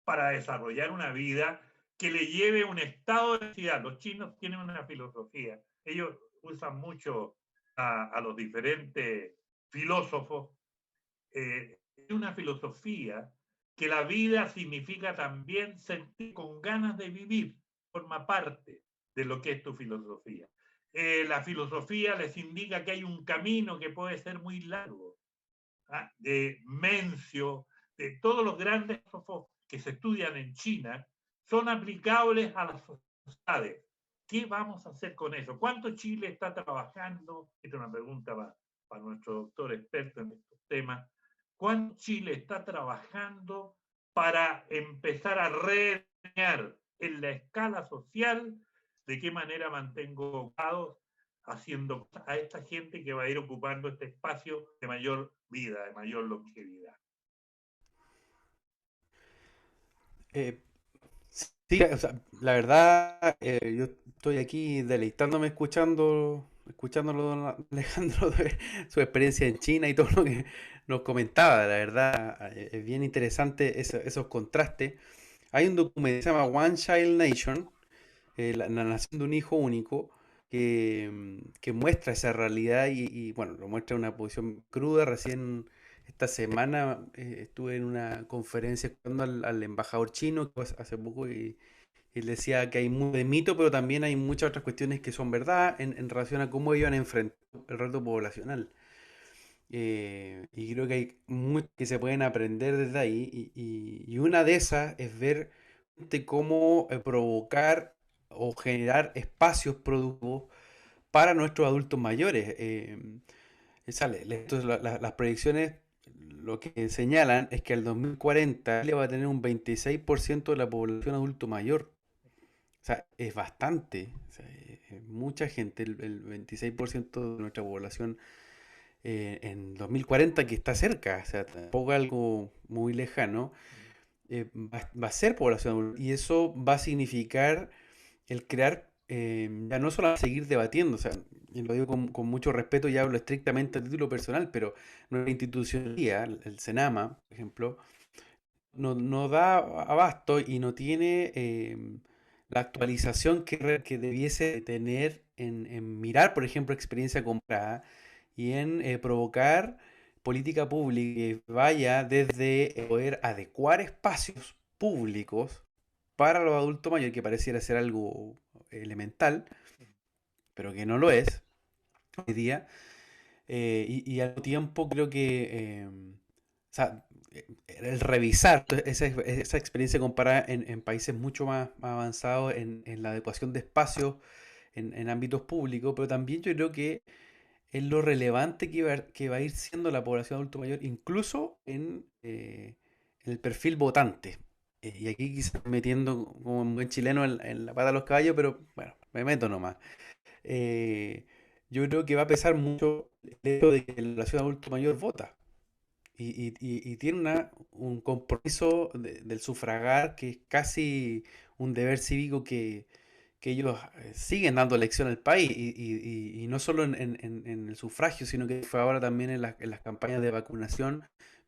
para desarrollar una vida que le lleve a un estado de felicidad. Los chinos tienen una filosofía. Ellos usan mucho a los diferentes filósofos. Es una filosofía que la vida significa también sentir con ganas de vivir, forma parte de lo que es tu filosofía. La filosofía les indica que hay un camino que puede ser muy largo, ¿ah? De Mencio, de todos los grandes filósofos que se estudian en China, son aplicables a las sociedades. ¿Qué vamos a hacer con eso? ¿Cuánto Chile está trabajando? Esta es una pregunta para nuestro doctor experto en estos temas. ¿Cuánto Chile está trabajando para empezar a rediseñar en la escala social de qué manera mantengo ocupados haciendo a esta gente que va a ir ocupando este espacio de mayor vida, de mayor longevidad? Sí, o sea, la verdad, yo estoy aquí deleitándome escuchándolo, don Alejandro, de su experiencia en China y todo lo que nos comentaba. La verdad, es bien interesante esos contrastes. Hay un documento que se llama One Child Nation, la nación de un hijo único, que muestra esa realidad bueno, lo muestra en una posición cruda. Recién esta semana estuve en una conferencia escuchando al embajador chino hace poco y él decía que hay mucho de mito, pero también hay muchas otras cuestiones que son verdad en relación a cómo ellos han enfrentado el reto poblacional. Y creo que hay mucho que se pueden aprender desde ahí. Y una de esas es ver de cómo provocar o generar espacios productivos para nuestros adultos mayores. Entonces, las proyecciones lo que señalan es que al 2040 Chile va a tener un 26% de la población adulto mayor. O sea, es bastante. O sea, es mucha gente, el 26% de nuestra población en 2040 que está cerca. O sea, tampoco algo muy lejano. Va a ser población adulta. Y eso va a significar el crear, ya no solo seguir debatiendo, o sea, y lo digo con mucho respeto y hablo estrictamente a título personal, pero nuestra institucionalidad, el Senama, por ejemplo, no da abasto y no tiene la actualización que debiese tener en mirar, por ejemplo, experiencia comprada y en provocar política pública que vaya desde poder adecuar espacios públicos para los adultos mayores, que pareciera ser algo elemental, pero que no lo es hoy día. Y al tiempo creo que o sea, el revisar esa experiencia comparada en países mucho más avanzados en la adecuación de espacios en ámbitos públicos, pero también yo creo que es lo relevante que va a ir siendo la población adulto mayor, incluso en el perfil votante. Y aquí quizás metiendo como un buen chileno en la pata de los caballos, pero bueno, me meto nomás. Eh, yo creo que va a pesar mucho el hecho de que la población adulto mayor vota y tiene un compromiso del sufragar que es casi un deber cívico que ellos siguen dando elección al país y no solo en el sufragio, sino que fue ahora también en las campañas de vacunación.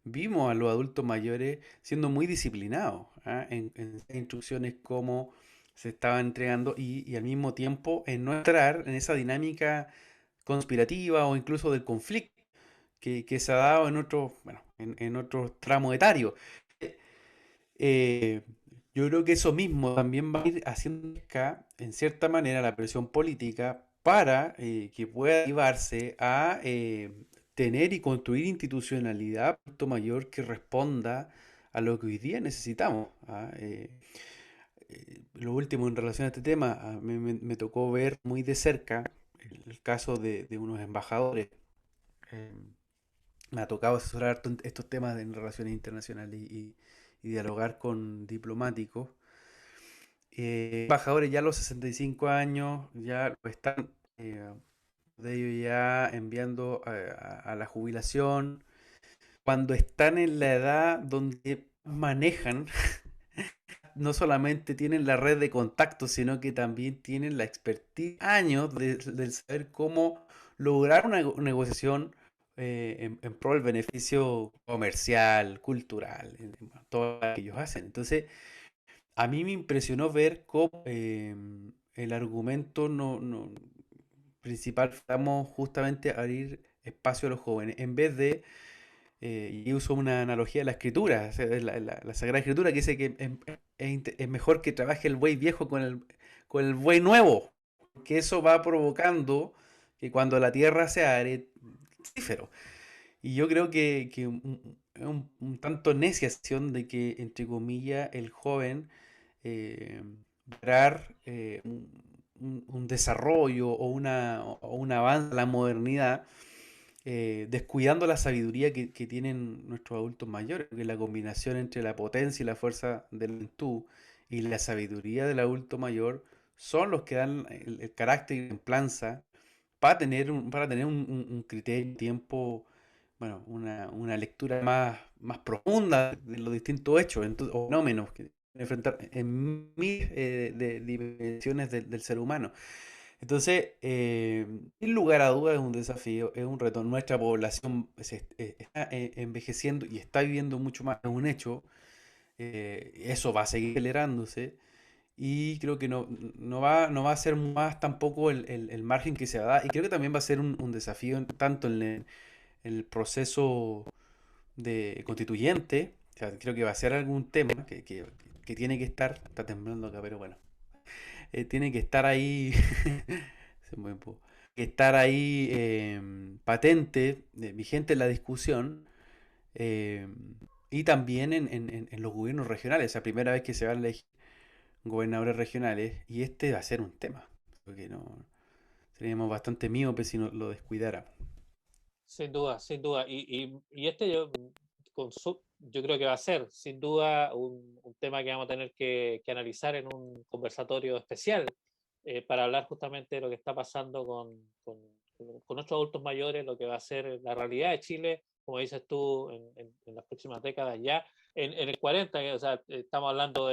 Vimos a los adultos mayores siendo muy disciplinados, ¿ah? En instrucciones cómo se estaban entregando y al mismo tiempo en no entrar en esa dinámica conspirativa o incluso del conflicto que se ha dado en otros, bueno, en otros tramos etarios. Eh, yo creo que eso mismo también va a ir haciendo acá, en cierta manera, la presión política para que pueda llevarse a tener y construir institucionalidad mucho mayor que responda a lo que hoy día necesitamos. ¿Ah? Lo último en relación a este tema, a mí me tocó ver muy de cerca el caso de unos embajadores. eh, Me ha tocado asesorar harto en estos temas en relaciones internacionales y dialogar con diplomáticos. Embajadores ya a los 65 años ya lo están, de ellos ya enviando a la jubilación, cuando están en la edad donde manejan, no solamente tienen la red de contactos, sino que también tienen la expertise, años del saber cómo lograr una negociación en pro del beneficio comercial, cultural, en todo lo que ellos hacen. Entonces, a mí me impresionó ver cómo el argumento principal estamos justamente a abrir espacio a los jóvenes, en vez de y uso una analogía de la escritura, o sea, de la Sagrada Escritura que dice que es mejor que trabaje el buey viejo con el buey nuevo, que eso va provocando que cuando la tierra se are, fructífero. Y yo creo que un tanto necia acción de que, entre comillas, el joven lograr un desarrollo o un avance a la modernidad descuidando la sabiduría que tienen nuestros adultos mayores, que la combinación entre la potencia y la fuerza de la juventud y la sabiduría del adulto mayor son los que dan el carácter y la templanza para tener un criterio, un tiempo, bueno, una lectura más profunda de los distintos hechos o fenómenos que enfrentar en miles de dimensiones del ser humano. Entonces, sin lugar a dudas es un desafío, es un reto. Nuestra población está envejeciendo y está viviendo mucho más, es un hecho. Eso va a seguir acelerándose y creo que no va a ser más tampoco el margen que se va a dar. Y creo que también va a ser un desafío tanto en el proceso de constituyente. O sea, creo que va a ser algún tema que tiene que estar, está temblando acá, pero bueno, tiene que estar ahí, se mueve un poco, que estar ahí patente, vigente en la discusión eh, y también en los gobiernos regionales. Es la primera vez que se van a elegir gobernadores regionales y este va a ser un tema, porque no seríamos bastante míopes si no lo descuidáramos. Sin duda, sin duda. Y este yo creo que va a ser, sin duda, un tema que vamos a tener que analizar en un conversatorio especial para hablar justamente de lo que está pasando con nuestros adultos mayores, lo que va a ser la realidad de Chile, como dices tú, en las próximas décadas ya. En el 40, o sea, estamos hablando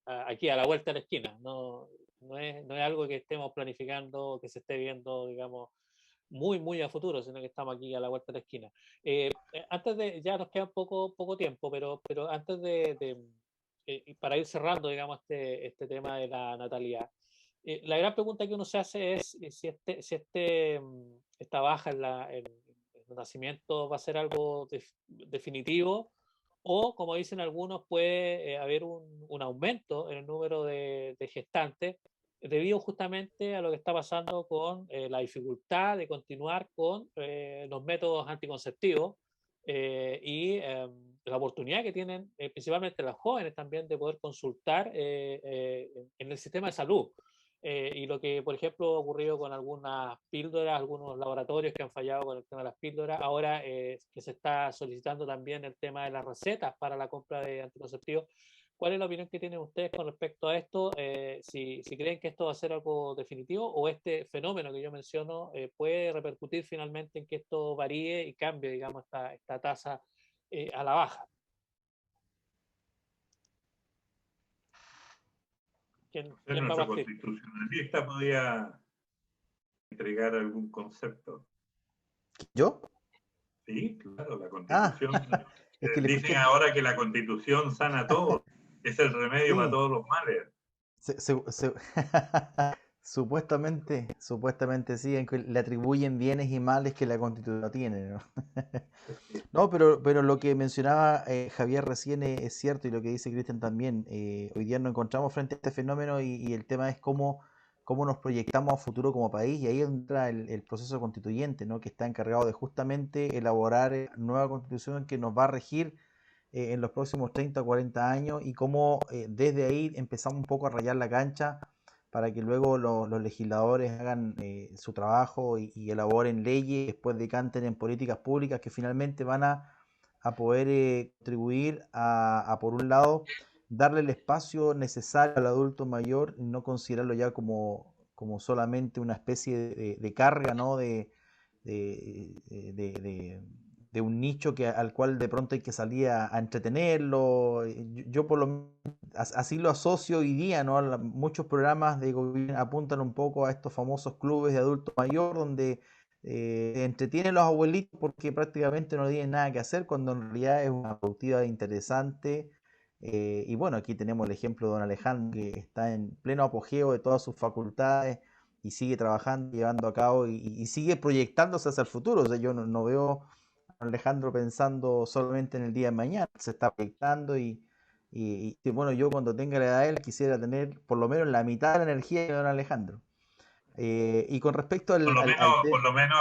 aquí a la vuelta de la esquina, no es algo que estemos planificando, que se esté viendo, digamos, muy a futuro, sino que estamos aquí a la vuelta de la esquina. Antes de, ya nos queda poco tiempo, pero antes para ir cerrando, digamos, este tema de la natalidad, la gran pregunta que uno se hace es si esta baja en el nacimiento va a ser algo definitivo o, como dicen algunos, puede haber un aumento en el número de gestantes debido justamente a lo que está pasando con la dificultad de continuar con los métodos anticonceptivos y la oportunidad que tienen principalmente las jóvenes también de poder consultar en el sistema de salud. Y lo que, por ejemplo, ha ocurrido con algunas píldoras, algunos laboratorios que han fallado con el tema de las píldoras, ahora que se está solicitando también el tema de las recetas para la compra de anticonceptivos. ¿Cuál es la opinión que tienen ustedes con respecto a esto? Si creen que esto va a ser algo definitivo o este fenómeno que yo menciono puede repercutir finalmente en que esto varíe y cambie, digamos, esta tasa a la baja. ¿Quién va a Nuestra partir? constitucionalista podía entregar algún concepto. ¿Yo? Sí, claro, la constitución. Es que le Dicen escuché. ahora que la constitución sana todo, es el remedio para Sí, todos los males. Supuestamente sí, en que le atribuyen bienes y males que la Constitución no tiene, ¿no? Sí, No, pero lo que mencionaba Javier recién es cierto y lo que dice Cristian también. Hoy día nos encontramos frente a este fenómeno y el tema es cómo nos proyectamos a futuro como país y ahí entra el proceso constituyente, ¿no? Que está encargado de justamente elaborar nueva constitución que nos va a regir en los próximos 30 o 40 años y cómo desde ahí empezamos un poco a rayar la cancha para que luego los legisladores hagan su trabajo y elaboren leyes, después decanten en políticas públicas que finalmente van a poder contribuir por un lado, darle el espacio necesario al adulto mayor y no considerarlo ya como solamente una especie de carga, ¿no? De, de un nicho al cual de pronto hay que salir a entretenerlo. Yo por lo así lo asocio hoy día, ¿no? Muchos programas de gobierno apuntan un poco a estos famosos clubes de adulto mayor donde entretienen los abuelitos porque prácticamente no tienen nada que hacer cuando en realidad es una productividad interesante. Y bueno, aquí tenemos el ejemplo de don Alejandro que está en pleno apogeo de todas sus facultades y sigue trabajando, llevando a cabo y sigue proyectándose hacia el futuro. O sea, yo no veo a Alejandro pensando solamente en el día de mañana, se está proyectando y bueno, yo cuando tenga la edad de él quisiera tener por lo menos la mitad de la energía de don Alejandro. Y con respecto al por tema... lo menos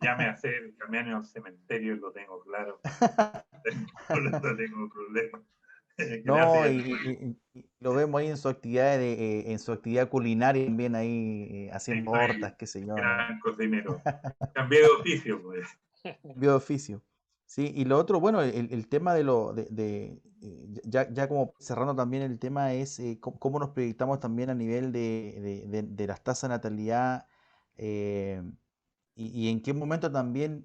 ya me hace el camino al cementerio, lo tengo claro. Por eso tengo problemas. No, Gracias. y lo vemos ahí en su actividad en su actividad culinaria también ahí haciendo hortas, Soy qué sé yo, ¿no? gran cocinero. Cambié de oficio, pues. Cambio de oficio. Sí, y lo otro, bueno, el tema ya como cerrando también el tema es cómo nos proyectamos también a nivel de las tasas de natalidad eh, y en qué momento también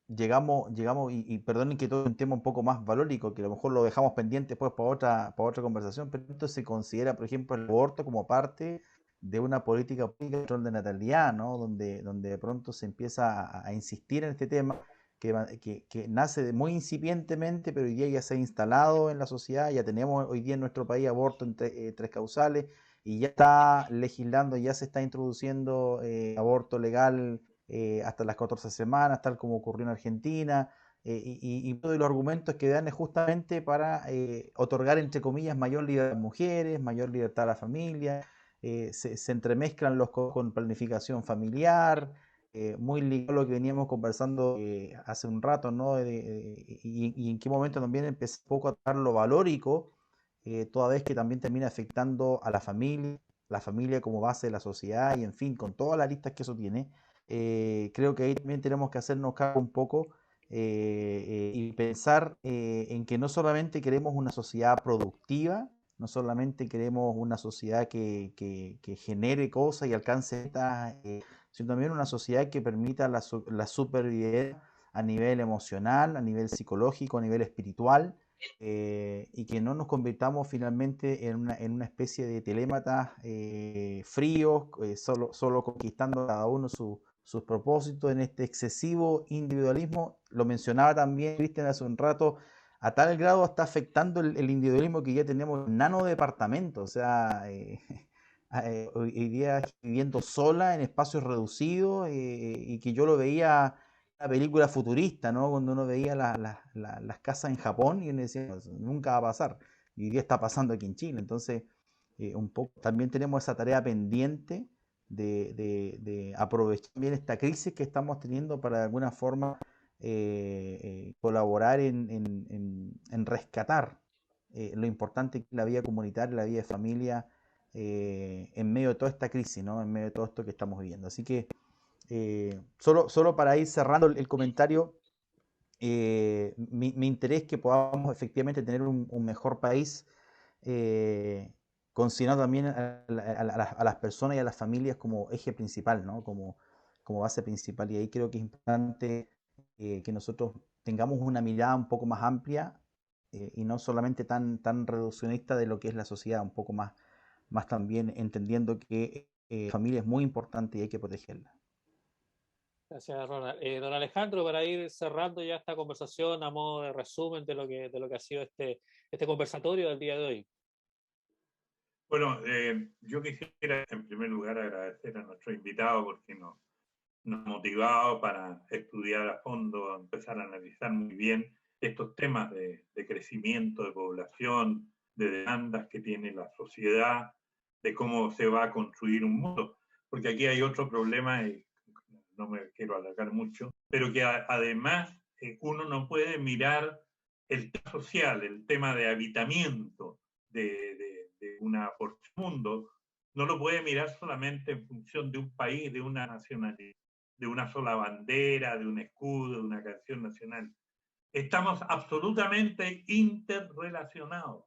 llegamos y perdonen que todo es un tema un poco más valórico, que a lo mejor lo dejamos pendiente después para otra conversación, pero esto se considera, por ejemplo, el aborto como parte de una política pública de control de natalidad, ¿no? Donde de pronto se empieza a insistir en este tema que nace muy incipientemente, pero hoy día ya se ha instalado en la sociedad, ya tenemos hoy día en nuestro país aborto en tres causales y ya está legislando, ya se está introduciendo aborto legal hasta las 14 semanas, tal como ocurrió en Argentina, y uno de los argumentos que dan es justamente para otorgar, entre comillas, mayor libertad a las mujeres, mayor libertad a la familia, se entremezclan con planificación familiar, muy ligado a lo que veníamos conversando hace un rato, ¿no? Y en qué momento también empezó un poco a tocar lo valórico, toda vez que también termina afectando a la familia como base de la sociedad y en fin, con todas las listas que eso tiene. Creo que ahí también tenemos que hacernos cargo un poco y pensar en que no solamente queremos una sociedad productiva, no solamente queremos una sociedad que genere cosas y alcance metas, sino también una sociedad que permita la supervivencia a nivel emocional, a nivel psicológico, a nivel espiritual, y que no nos convirtamos finalmente en una especie de telématas fríos, solo conquistando cada uno sus propósitos en este excesivo individualismo. Lo mencionaba también Cristian hace un rato, a tal grado está afectando el individualismo que ya tenemos nano departamentos, o sea, hoy día viviendo sola en espacios reducidos y que yo lo veía una película futurista, ¿no? Cuando uno veía las casas en Japón y uno decía, "No, nunca va a pasar. Y hoy día está pasando aquí en Chile. Entonces, un poco también tenemos esa tarea pendiente de aprovechar bien esta crisis que estamos teniendo para de alguna forma colaborar en rescatar lo importante que es la vida comunitaria, la vida de familia en medio de toda esta crisis, ¿no? En medio de todo esto que estamos viviendo. Así que solo para ir cerrando el comentario, mi interés es que podamos efectivamente tener un mejor país, eh, considerando también a las personas y a las familias como eje principal, ¿no? Como base principal. Y ahí creo que es importante que nosotros tengamos una mirada un poco más amplia y no solamente tan reduccionista de lo que es la sociedad, un poco más también entendiendo que la familia es muy importante y hay que protegerla. Gracias, Ronald. Don Alejandro, para ir cerrando ya esta conversación a modo de resumen de lo que ha sido este conversatorio del día de hoy. Bueno, yo quisiera en primer lugar agradecer a nuestro invitado porque nos ha motivado para estudiar a fondo, empezar a analizar muy bien estos temas de crecimiento de población, de demandas que tiene la sociedad, de cómo se va a construir un mundo. Porque aquí hay otro problema, y no me quiero alargar mucho, pero que además uno no puede mirar el tema social, el tema de habitamiento de una porción del mundo, no lo puede mirar solamente en función de un país, de una nacionalidad, de una sola bandera, de un escudo, de una canción nacional. Estamos absolutamente interrelacionados.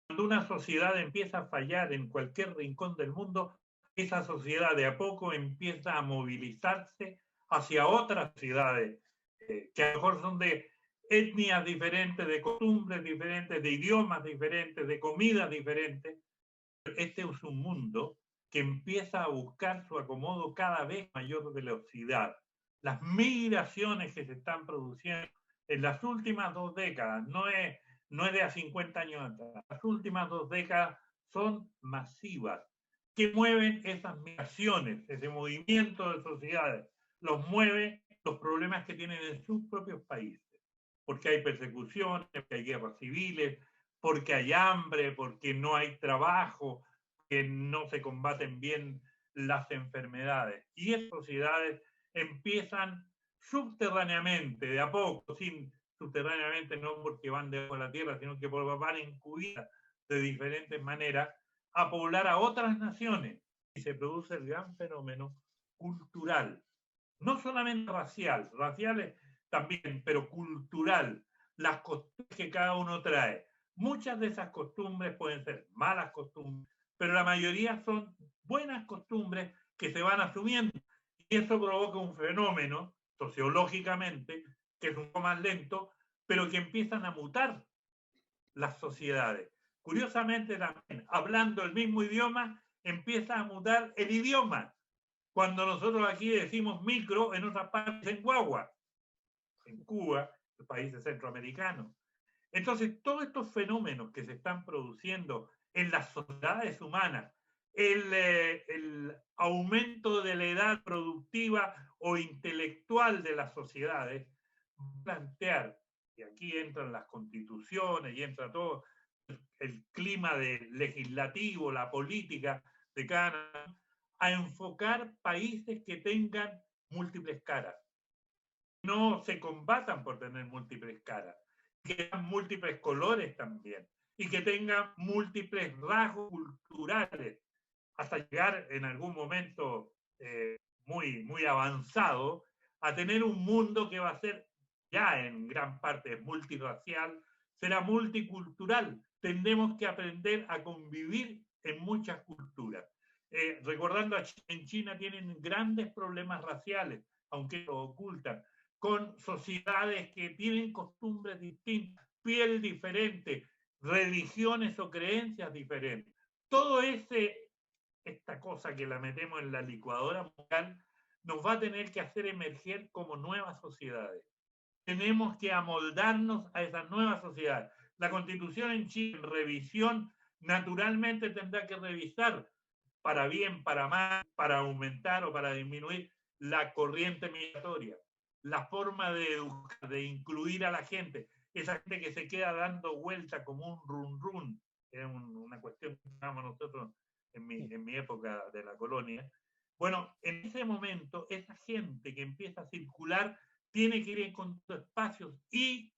Cuando una sociedad empieza a fallar en cualquier rincón del mundo, esa sociedad de a poco empieza a movilizarse hacia otras sociedades que a lo mejor son de etnias diferentes, de costumbres diferentes, de idiomas diferentes, de comidas diferentes. Este es un mundo que empieza a buscar su acomodo cada vez mayor velocidad. Las migraciones que se están produciendo en las últimas 2 décadas, no es de a 50 años atrás, las últimas 2 décadas son masivas. ¿Qué mueven esas migraciones, ese movimiento de sociedades? Los mueve los problemas que tienen en sus propios países, porque hay persecuciones, porque hay guerras civiles, porque hay hambre, porque no hay trabajo, que no se combaten bien las enfermedades. Y esas sociedades empiezan subterráneamente, de a poco, subterráneamente no porque van debajo de la tierra, sino que van encubiertas de diferentes maneras, a poblar a otras naciones. Y se produce el gran fenómeno cultural, no solamente racial también, pero cultural, las costumbres que cada uno trae. Muchas de esas costumbres pueden ser malas costumbres, pero la mayoría son buenas costumbres que se van asumiendo. Y eso provoca un fenómeno, sociológicamente, que es un poco más lento, pero que empiezan a mutar las sociedades. Curiosamente también, hablando el mismo idioma, empieza a mutar el idioma. Cuando nosotros aquí decimos micro, en otras partes en guagua, en Cuba, los países centroamericanos. Entonces, todos estos fenómenos que se están produciendo en las sociedades humanas, el aumento de la edad productiva o intelectual de las sociedades, plantear, y aquí entran las constituciones y entra todo el clima legislativo, la política de cada, a enfocar países que tengan múltiples caras. No se combatan por tener múltiples caras, que tengan múltiples colores también, y que tengan múltiples rasgos culturales, hasta llegar en algún momento muy avanzado a tener un mundo que va a ser ya en gran parte multirracial, será multicultural. Tendremos que aprender a convivir en muchas culturas. Recordando, en China tienen grandes problemas raciales, aunque lo ocultan, con sociedades que tienen costumbres distintas, piel diferente, religiones o creencias diferentes. Todo esta cosa que la metemos en la licuadora mundial nos va a tener que hacer emerger como nuevas sociedades. Tenemos que amoldarnos a esas nuevas sociedades. La Constitución en Chile, en revisión, naturalmente tendrá que revisar para bien, para mal, para aumentar o para disminuir la corriente migratoria, la forma de educar, de incluir a la gente, esa gente que se queda dando vuelta como un run run, es una cuestión que llamamos nosotros en mi época de la colonia. Bueno, en ese momento, esa gente que empieza a circular tiene que ir encontrando espacios y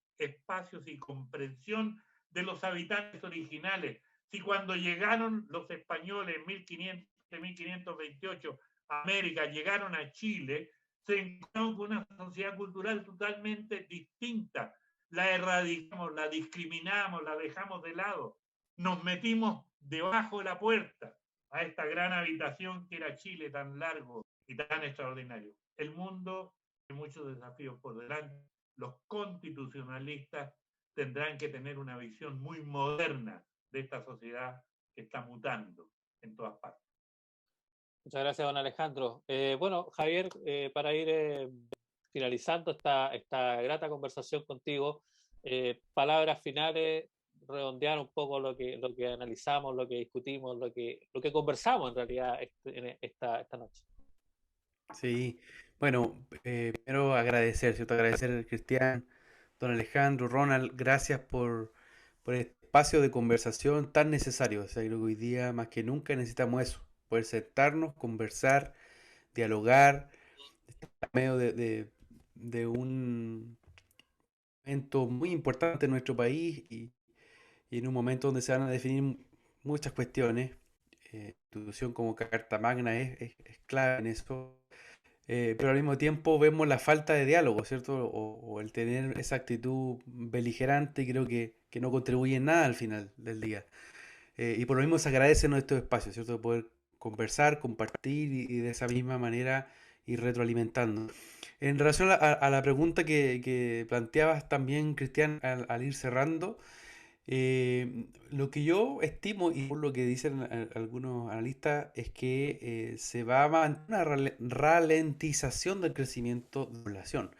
comprensión de los habitantes originales. Si cuando llegaron los españoles en 1528 a América, llegaron a Chile, se encontraron con una sociedad cultural totalmente distinta. La erradicamos, la discriminamos, la dejamos de lado. Nos metimos debajo de la puerta a esta gran habitación que era Chile, tan largo y tan extraordinario. El mundo tiene muchos desafíos por delante. Los constitucionalistas tendrán que tener una visión muy moderna de esta sociedad que está mutando en todas partes. Muchas gracias, don Alejandro. Bueno, Javier, para ir finalizando esta grata conversación contigo, palabras finales redondear un poco lo que analizamos, lo que discutimos, lo que conversamos en realidad esta noche. Sí, bueno, primero agradecer, ¿cierto? Agradecer, Cristian, don Alejandro, Ronald, gracias por este espacio de conversación tan necesario. O sea, creo que hoy día más que nunca necesitamos eso, poder sentarnos, conversar, dialogar, en medio de un momento muy importante en nuestro país y en un momento donde se van a definir muchas cuestiones. Institución como Carta Magna es clave en eso, pero al mismo tiempo vemos la falta de diálogo, ¿cierto? O el tener esa actitud beligerante creo que no contribuye en nada al final del día. Y por lo mismo se agradecen estos espacios, ¿cierto? De poder conversar, compartir y de esa misma manera ir retroalimentando. En relación a la pregunta que planteabas también, Cristian, al ir cerrando, lo que yo estimo y por lo que dicen algunos analistas es que se va a mantener una ralentización del crecimiento de la población.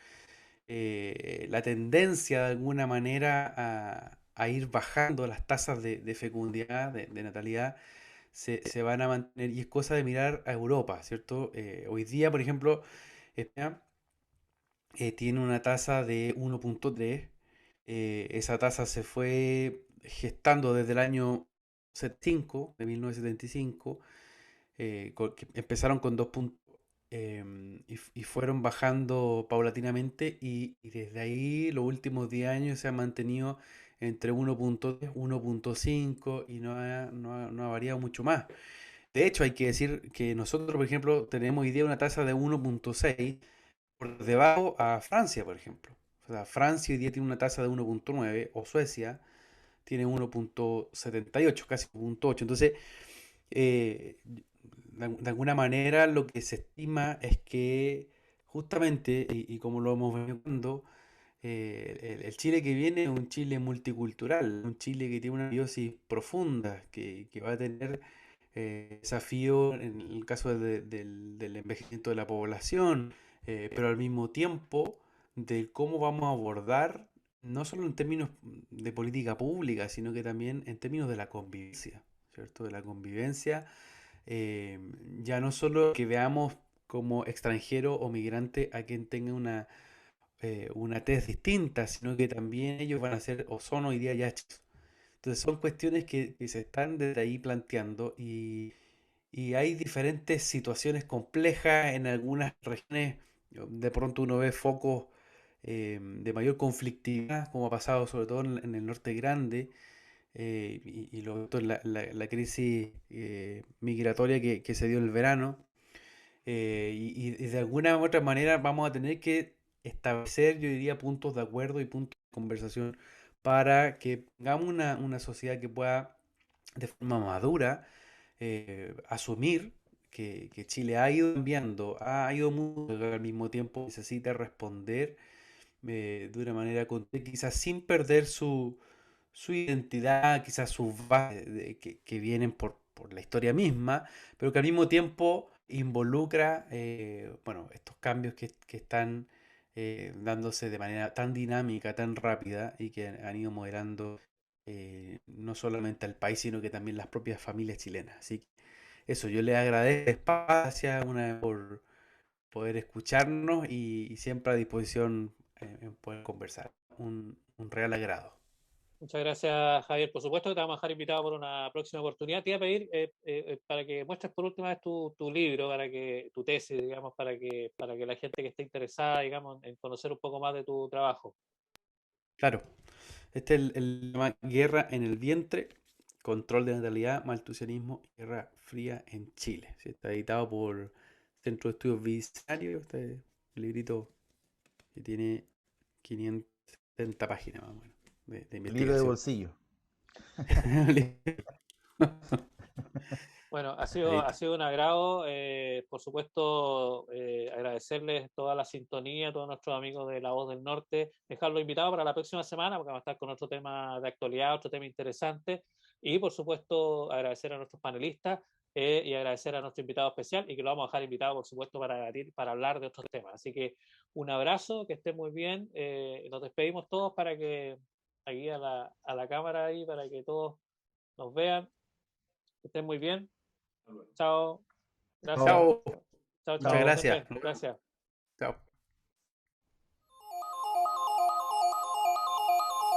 La tendencia de alguna manera a ir bajando las tasas de fecundidad, de natalidad, se van a mantener y es cosa de mirar a Europa, ¿cierto? Hoy día, por ejemplo, España tiene una tasa de 1,3. Esa tasa se fue gestando desde el año 75, de 1975, que empezaron con 2 puntos y fueron bajando paulatinamente y desde ahí los últimos 10 años se ha mantenido entre 1,3, 1,5 y no ha variado mucho más. De hecho, hay que decir que nosotros, por ejemplo, tenemos hoy día una tasa de 1,6 por debajo a Francia, por ejemplo. O sea, Francia hoy día tiene una tasa de 1,9 o Suecia tiene 1,78, casi 1,8. Entonces, de alguna manera lo que se estima es que justamente, y como lo hemos venido viendo, el Chile que viene es un Chile multicultural, un Chile que tiene una biosis profunda, que va a tener desafío en el caso del envejecimiento de la población, pero al mismo tiempo de cómo vamos a abordar, no solo en términos de política pública, sino que también en términos de la convivencia, ¿cierto? De la convivencia, eh, ya no solo que veamos como extranjero o migrante a quien tenga una tez distinta, sino que también ellos van a ser o son hoy día ya chicos. Entonces son cuestiones que se están desde ahí planteando y hay diferentes situaciones complejas en algunas regiones. De pronto uno ve focos de mayor conflictividad, como ha pasado sobre todo en el norte grande, y lo veo en la crisis migratoria que se dio el verano. Y de alguna u otra manera vamos a tener que establecer, yo diría, puntos de acuerdo y puntos de conversación para que tengamos una sociedad que pueda de forma madura asumir que Chile ha ido cambiando, ha ido mucho, pero al mismo tiempo necesita responder de una manera quizás sin perder su identidad, quizás sus bases que vienen por la historia misma, pero que al mismo tiempo involucra bueno, estos cambios que están dándose de manera tan dinámica, tan rápida y que han ido moderando no solamente al país, sino que también las propias familias chilenas. Así que eso, yo les agradezco el espacio una vez por poder escucharnos y siempre a disposición en poder conversar. Un real agrado. Muchas gracias, Javier. Por supuesto que te vamos a dejar invitado por una próxima oportunidad. Te iba a pedir para que muestres por última vez tu libro, tu tesis, digamos, para que la gente que esté interesada, digamos, en conocer un poco más de tu trabajo. Claro, este es el llama Guerra en el vientre, control de natalidad, maltusianismo y guerra fría en Chile. Sí, está editado por Centro de Estudios Visionarios, este librito que tiene 570 páginas más o menos de Libro de investigación. bolsillo. Bueno, ha Listo. sido un agrado, por supuesto, agradecerles toda la sintonía, a todos nuestros amigos de La Voz del Norte, dejarlos invitados para la próxima semana, porque vamos a estar con otro tema de actualidad, otro tema interesante, y por supuesto agradecer a nuestros panelistas y agradecer a nuestro invitado especial, y que lo vamos a dejar invitado, por supuesto, para debatir, para hablar de otros temas. Así que un abrazo, que estén muy bien, nos despedimos todos para que aquí a la cámara ahí para que todos nos vean. Que estén muy bien. Chao. Gracias. Chao. Chao, Muchas chao. gracias. Gracias. Chao.